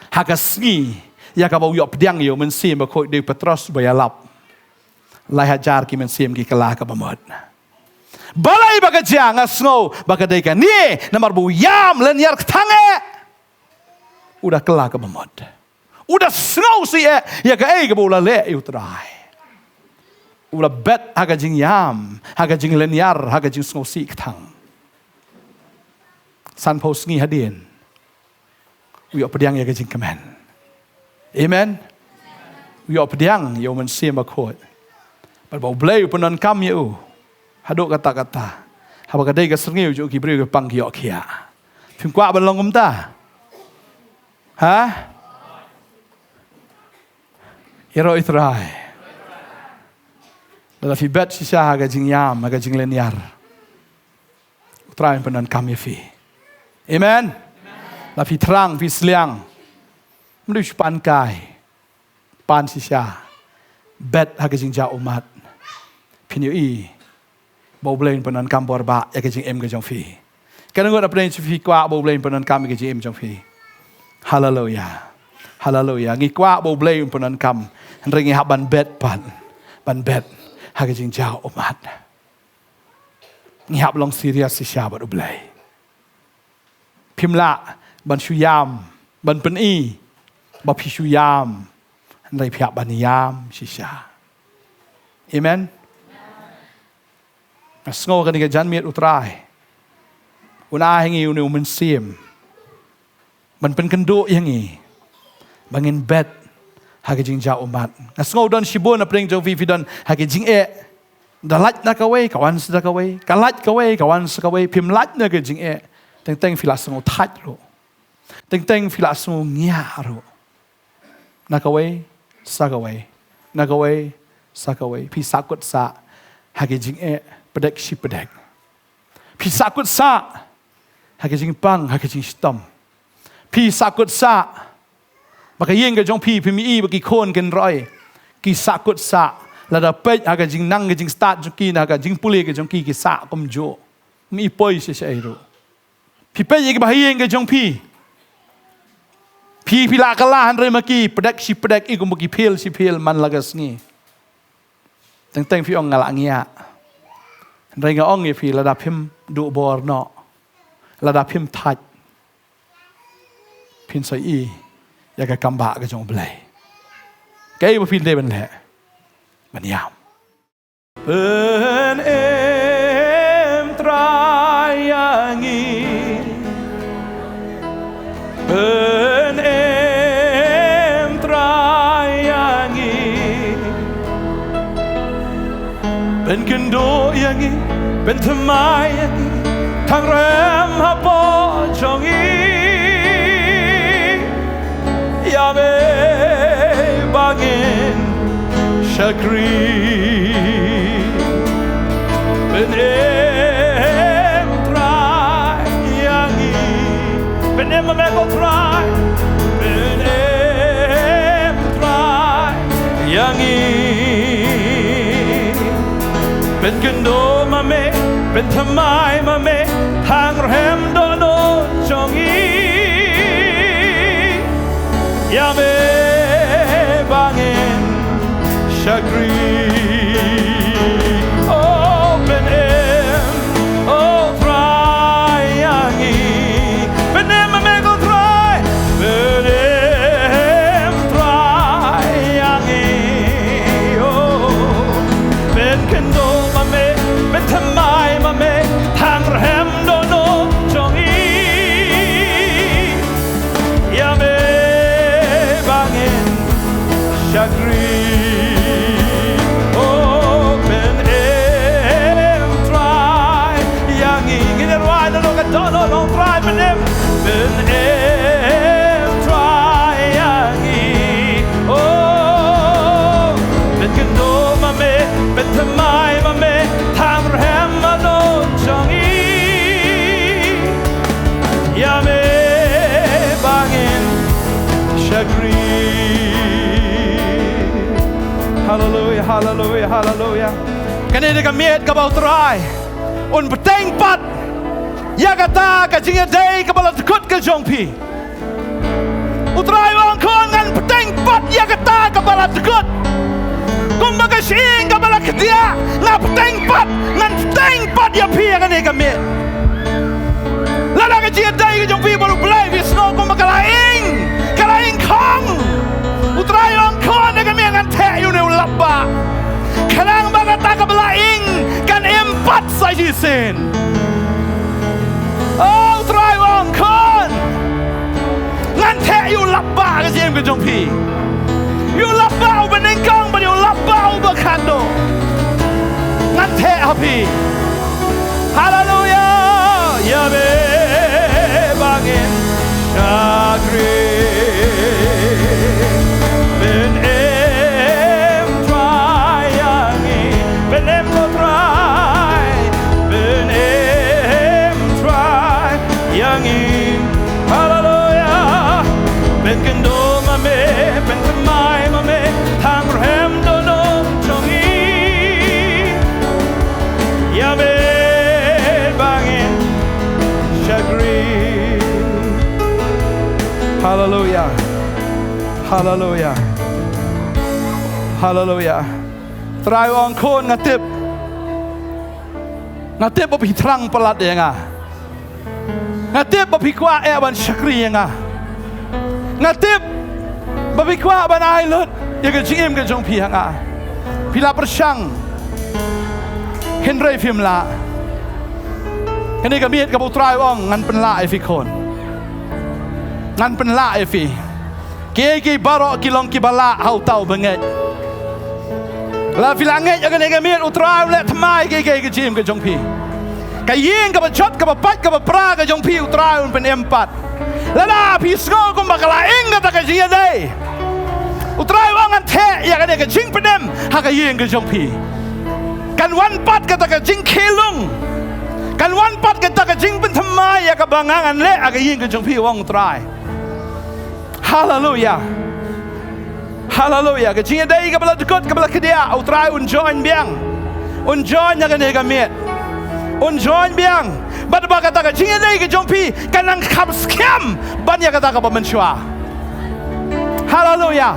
Hagasngi ya ka bau yo pediang yo mensi ba ko de Petrus bayalap. Lai hajar ki mensim ki kelah ka bamod. Balai baga jang asngo baga deka ni namar bu yam len yar tange. Udah kelah ka bamod. Udah snow si ya ka ei ka bola le utrai. Udah bet haga jing yam, haga jing len yar, haga jing snow si tang. San pos ngi hadin. Uyo pediang ya ka jing kemen. Amen. Uyo pediang yo mensim akot. Bau belai penon kam ya haduk kata-kata haba kadai ka serngiu ju ki bri pang kiok kia phim kwa ban long ta ha iro itrai la fi bet si sha ga jing yam ga jing len yar utrai penon kam ya fi amen la fi trang fi sliang mdu pan kai pan si sha bet ha ga jing ja umat Pinyo I bau blain penan kampor ba ya kejing em kejong fi Kan ngot apa yang cifi kwa bo blame penan kam ke jim jong pi. Hallelujah. Hallelujah. Ngi kwa bo blame penan kam. Ringi hab ban bet pan. Ban bet. Ha ke jing jao omat. Ngi hab long serius si sya bat blay. Pimla ban shuyam ban pen i. Ba pi shuyam. Rai pihak ban yam si sya. Amen. Sngo kan ke jan miet utrai. Una hingi unu men sim. Man pen kendo yangi. Bangin bet hage jing ja umat. Sngo don shibon apring jong vi don hage jing dalat na kawai kawan sida kawai. Kalat kawai kawan sekawai pim lat na ke jing teng filas ngo tat ro. Teng filas ngo ngia ro. Na kawai sakawai. Na kawai sakawai. Pi sakut sa hage jing pedek si pedek. Pi sakut sa hage jing pang hage jing stom. Pi sakut sa maka yeng ke jong pi mi i bagi kon ken roi. Ki sakut sa lada pej hage jing nang ke jing start jong ki na hage jing puli ke jong ki sa kom jo. Mi poi se ro. Pi pej ke bahayeng ke jong pi. Pi la kalahan re maki pedek si pedek i kom bagi pil si pil man lagas ni. Teng pi ong ngalak ngia. Ringa ong ye pi lada pim du bor no. Lada pim taj. Pin sai i ya ka kamba ka jong blai. Kai bo pin de ben le. Man yam. Ben em trayangi. Ben em trayangi. Ben kendo yangi, ben thamai yangi. Thang rem ha po jongi. Yame bangin shakri ben em try yangi ben em meko try ben em try yangi ben kendo mame ben thamai mame thang rem do no jongi Yame bangin shakri oh ben em oh try yangi ben em meko try ben em try yangi oh ben kendo mame ben thamai mame thang rem do no jongi Yame Shakri, oh ben em try yangi, get it right, no get don't try ben em try yangi, oh ben kendo mame ben thamai mame tham rem no jongi, yame bangin Shakri. Hallelujah, hallelujah, hallelujah. Kanina ka miet ka bautray. Un beteng pat. Ya kata ka jinga day ka balat kut ka jongpi. Utray wang kon ngan beteng pat ya kata ka balat kut. Kumbaga sing ka balat dia na beteng pat ngan beteng pat ya pi kanina ka miet. Lala ka jinga day ka jongpi baru play vis no kumbaga laing kong. Utray wang kon na kami ngan te yu ne ulapa. Kanang baga ta ka balaing kan empat sa jisin. Oh utray wang kon ngan te yu lapa ka jim ka jong pi. Yu lapa u beneng kong ba yu lapa u ba kando. Ngan te api. Hallelujah. Yabe bangin shakri. Ben em try yangi, ben em no try, ben em try yangi, hallelujah. Ben kendo mame, ben thamai mame, thang rem do no jongi, yame bangin Hallelujah. Hallelujah. Hallelujah. Try on kon ngatip. Ngatip babi terang pelat ya nga. Ngatip babi kwa ban syakri ya nga. Ngatip babi kwa ban ailut ya ke jingim ke jong pi nga. Pila persyang Henry Fimla. Kini kami ka try on ngan penla fi kon. Ngan penla fi. Kiki barok kilong kibala hau tau benget. La filanget yang kena kami utrai let mai kiki jim ke jong pi. Kayeng ke bacot ke bapat ke bapra ke jong pi utrai pen empat. Lala pisgo kum bakala ing kata ke jia dai. Utrai wangan te yang kena ke jing penem ha kayeng ke jong pi. Kan wan pat kata ke jing kelung. Kan wan pat kata ke jing pen thamai ya ke bangangan le ha kayeng ke jong pi wang utrai. Hallelujah. Hallelujah. Kecingnya dari kepala dekut kepala kedia. Utrai unjoin biang. Unjoin yang kena kami. Unjoin biang. Bada kata kecingnya dari kejompi kanang kam scam. Banyak kata kapa mensua. Hallelujah.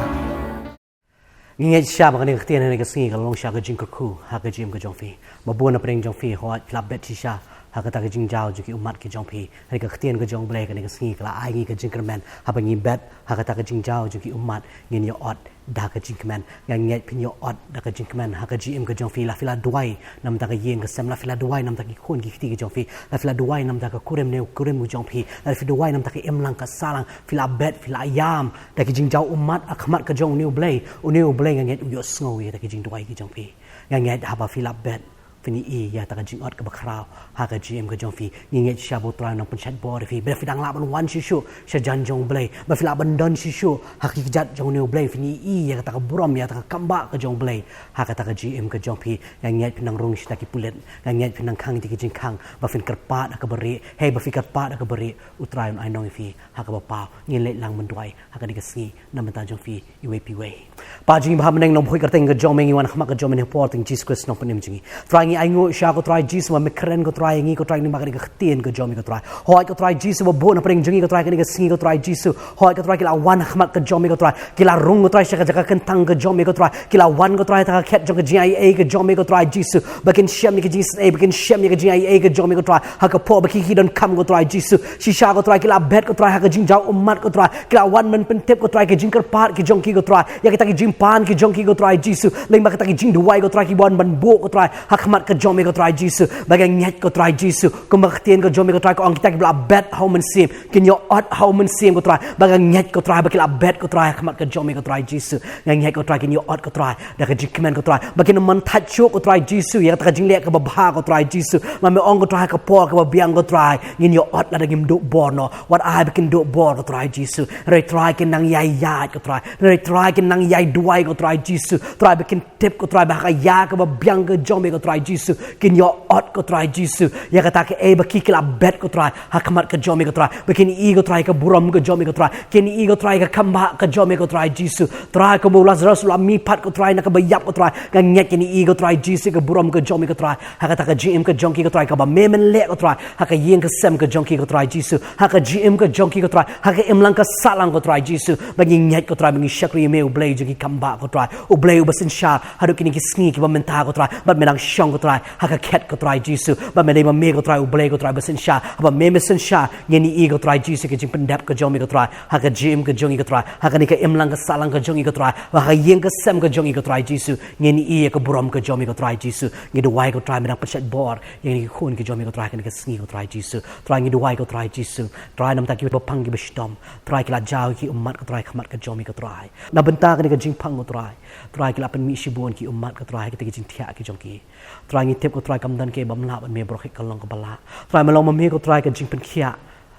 Ngai siapa kan yang ketian yang kesengi kalau long siapa jing kerku, hak jim kejompi. Babuan apa yang jompi, hot club bet sisa. Hak kata kejing jauh juga umat kejompi. Hari ketian kejong boleh kan yang kesengi kalau ai kejing kerman. Apa ngi bet, hak kata kejing jauh juga umat ngin yo ot. Dah kejing keman yang nyet pinyo ot dah kejing keman hak kejim kejong fi la fila duai nam tak yen ke sem la fila duai nam tak ki khon ki khti kejong fi la fila duai nam tak kurem ne kurem mu jong fi la fila duai nam tak em lang ka salang fila bet fila ayam dah kejing jauh umat akhmat kejong new blay yang nyet yo sngow ya dah kejing duai kejong fi yang nyet haba fila bet fini ya tak kejing ot ke bakrau hak kejim kejong fi nyet syabu tran nang penchat bor fi be fidang la ban wan shishu syajan jong blay be fila bandon shishu hak kijat jong new blay fini ya kata buram ya kata kamba ke jong blay ha kata ke GM ke jong pi yang nyat pinang rung sita ki pulet yang nyat pinang khang ti ki jing khang ba fin kerpat ka beri hey ba fi kerpat ka beri utrai ai nong fi ha ka ba pa ngin le lang man duai ha ka ni ka si nam ta jong fi iwe pi we pa jing ba meneng nom phoi ka teng ke jong mengi wan khama ka jong men porting Jesus Christ no panim jingi trai ngi ai ngo sha ko trai Jesus ma mekren ko trai ngi ko trai ni ma ka ni ka tien ke jong mi ko trai hoi ko trai Jesus ba bo na paring jingi ko trai ka ni ka singi ko trai Jesus hoi ko trai ki la wan khama ka jong mi ko trai ki la rung ko trai jaga kentang ke jom ko try kila wan ko try ta ket jong ke GIA ke jom ko try jisu bakin syam ni ke Jesus bakin syam ni ke GIA ke jom ko try ha ka po baki hidon kam ko try jisu shisha ko try kila bet ko try ha ka jing jaw umat ko try kila wan men pentep ko try ke jing kerpat ke jong ko try ya kita ke jing pan ke jong ko try jisu leng ba kita ke jing duai ko try ki wan ban bo ko try ha khamat ke jom ko try jisu bagan nyat ko try jisu ko maktien ko jom ko try ko ang kita ke bla bet how men sim kin yo ot how men sim ko try bagan nyat ko try bakila bet ko try khamat ke jom ko try jisu yang nyai ko try kin yo ot ko try dah ke jikmen ko try bakin man tacho ko try jisu ya ta jing lek ko ba ko try jisu ma me ong ko try ko po ko biang ko try ngin yo ot la dagim do borno what I bakin do bor ko try jisu re try kin nang yai ya ko try re try kin nang yai duai ko try jisu try bakin tip ko try ba ka ya ko ba biang ko jom ko try jisu kin yo ot ko try jisu ya kata ke e baki kila bet ko try hakamat ke jom ko try bakin i ko try ko buram ko jom ko try kin i ko try ka kamba ka jom ko try jisu try ko Lazarus la mi pat ko try na ka bayap ko try gang nyet ni i ko try Jesus ko buram ko jom ko try ha ka ta ka GM ko jonki ko try ka ba memen le ko try ha ka yen ko sem ko jonki ko try Jesus ha ka GM ko jonki ko try ha ka emlang ka salang ko try Jesus bagi nyet ko try bagi shakri me ublay jogi kamba ko try ublay ubasin sha ha do kini ki sngi ki ba menta ko try ba menang shong ko try ha ka ket ko try Jesus ba me me ko try ublay ko try basin sha ba me mesin sha ni i ko try Jesus ke jing pendap ko jomi ko try ha ka GM ko jongi ko try ha ka ni ka emlang ka salang ko jongi ko try wa yang ke sem ke jongi ko try jisu ngeni i ke buram ke jomi ko try jisu ngi duai ko try menang pechat bor yang ni khun ke jomi ko try ke sngi ko try jisu try ngi duai ko try jisu try nam ta ki bapang ki bestom try ki la jaw ki umat ko try khamat ke jomi ko try na benta ke jing pang ko try ki la pen mi shibon ki umat ko try ke jing thia ki jongi try ngi tep ko try kam dan ke bamla ban me brokh kalong ko bala try malong me ko try ke jing pen khia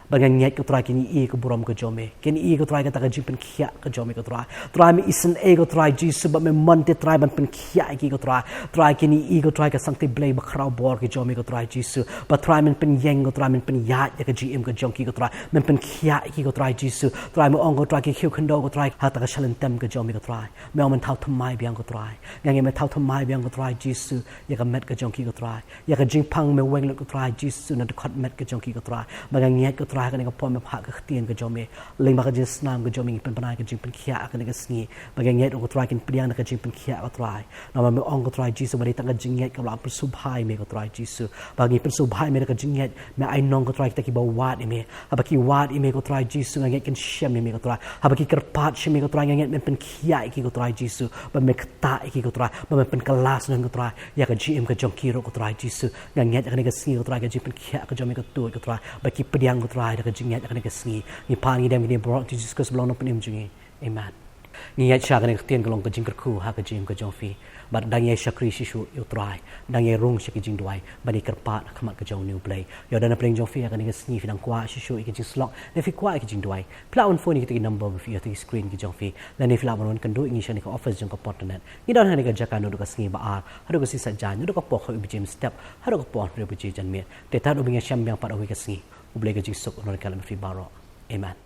bagang nyat ko try kini i ko buram ko jome kini i ko try ka ta jing pen khia ko jome ko try mi isen e ko try jisu ba me monte try ban pen khia ki ko try kini i ko try ka sangti blay ba khrau bor ki jome ko try jisu ba try men pen yeng ko try men pen ya ka gm ko jong ki ko try men pen khia ki ko try jisu try mo ong ko try ki khiu khando ko try ha ta ka shalen tem ko jome ko try me ong men thau thamai biang ko try ngang me thau thamai biang ko try jisu ya ka met ko jong ki ko try ya ka jing pang me weng lo ko try jisu na de khot met ko jong ki ko try ba ngang nyat ko try try kan dengan pom phak ke tien ke jome leng ba ke jin snam ke jome pen panai ke jing pen khia kan dengan sngi bagai nget ko try kin pediang ke jing pen khia ko try na ma me ong ko try jisu bari tang ke jing nget ka la per subhai me ko try jisu bagi per subhai me ke jing nget me ai nong ko try kita ki ba wat me abaki wat me ko try jisu nget kin shem me ko try abaki kerpat shem me ko try nget pen khia ki ko try jisu ba me kta ki ko try ba me pen kelas nan ko try ya ke gm ke jong kiro ko try jisu nget kan dengan sngi ko try ke jing pen khia ke jome ko tu ko try baki pediang ko try ke jing nget kan dengan sngi ni pan ni dem ni brought to Jesus belong no penim jingi amen ni ya cha kan tien golong ke jing kerku ha ke jing ke jong fi but dang ye shakri shishu you try dang ye rung shiki jing duai bani kerpat khamat ke jong new play yo dan playing jong fi kan dengan sngi fi dang kwa shishu ke jing slok ne fi kwa ke jing duai plaun phone ni ke number fi ya ti screen ke jong fi dan ni fla mon kan do ngi shani ko office jong ko portnet ni dan hani ke jakan do ka sngi ba ar hado ko si sajan do ko pok ho bi jim step hado ko pon re bi jan me te ta do bi sham yang pa do ke sngi ublay ke jing sok non kalam fi baro amen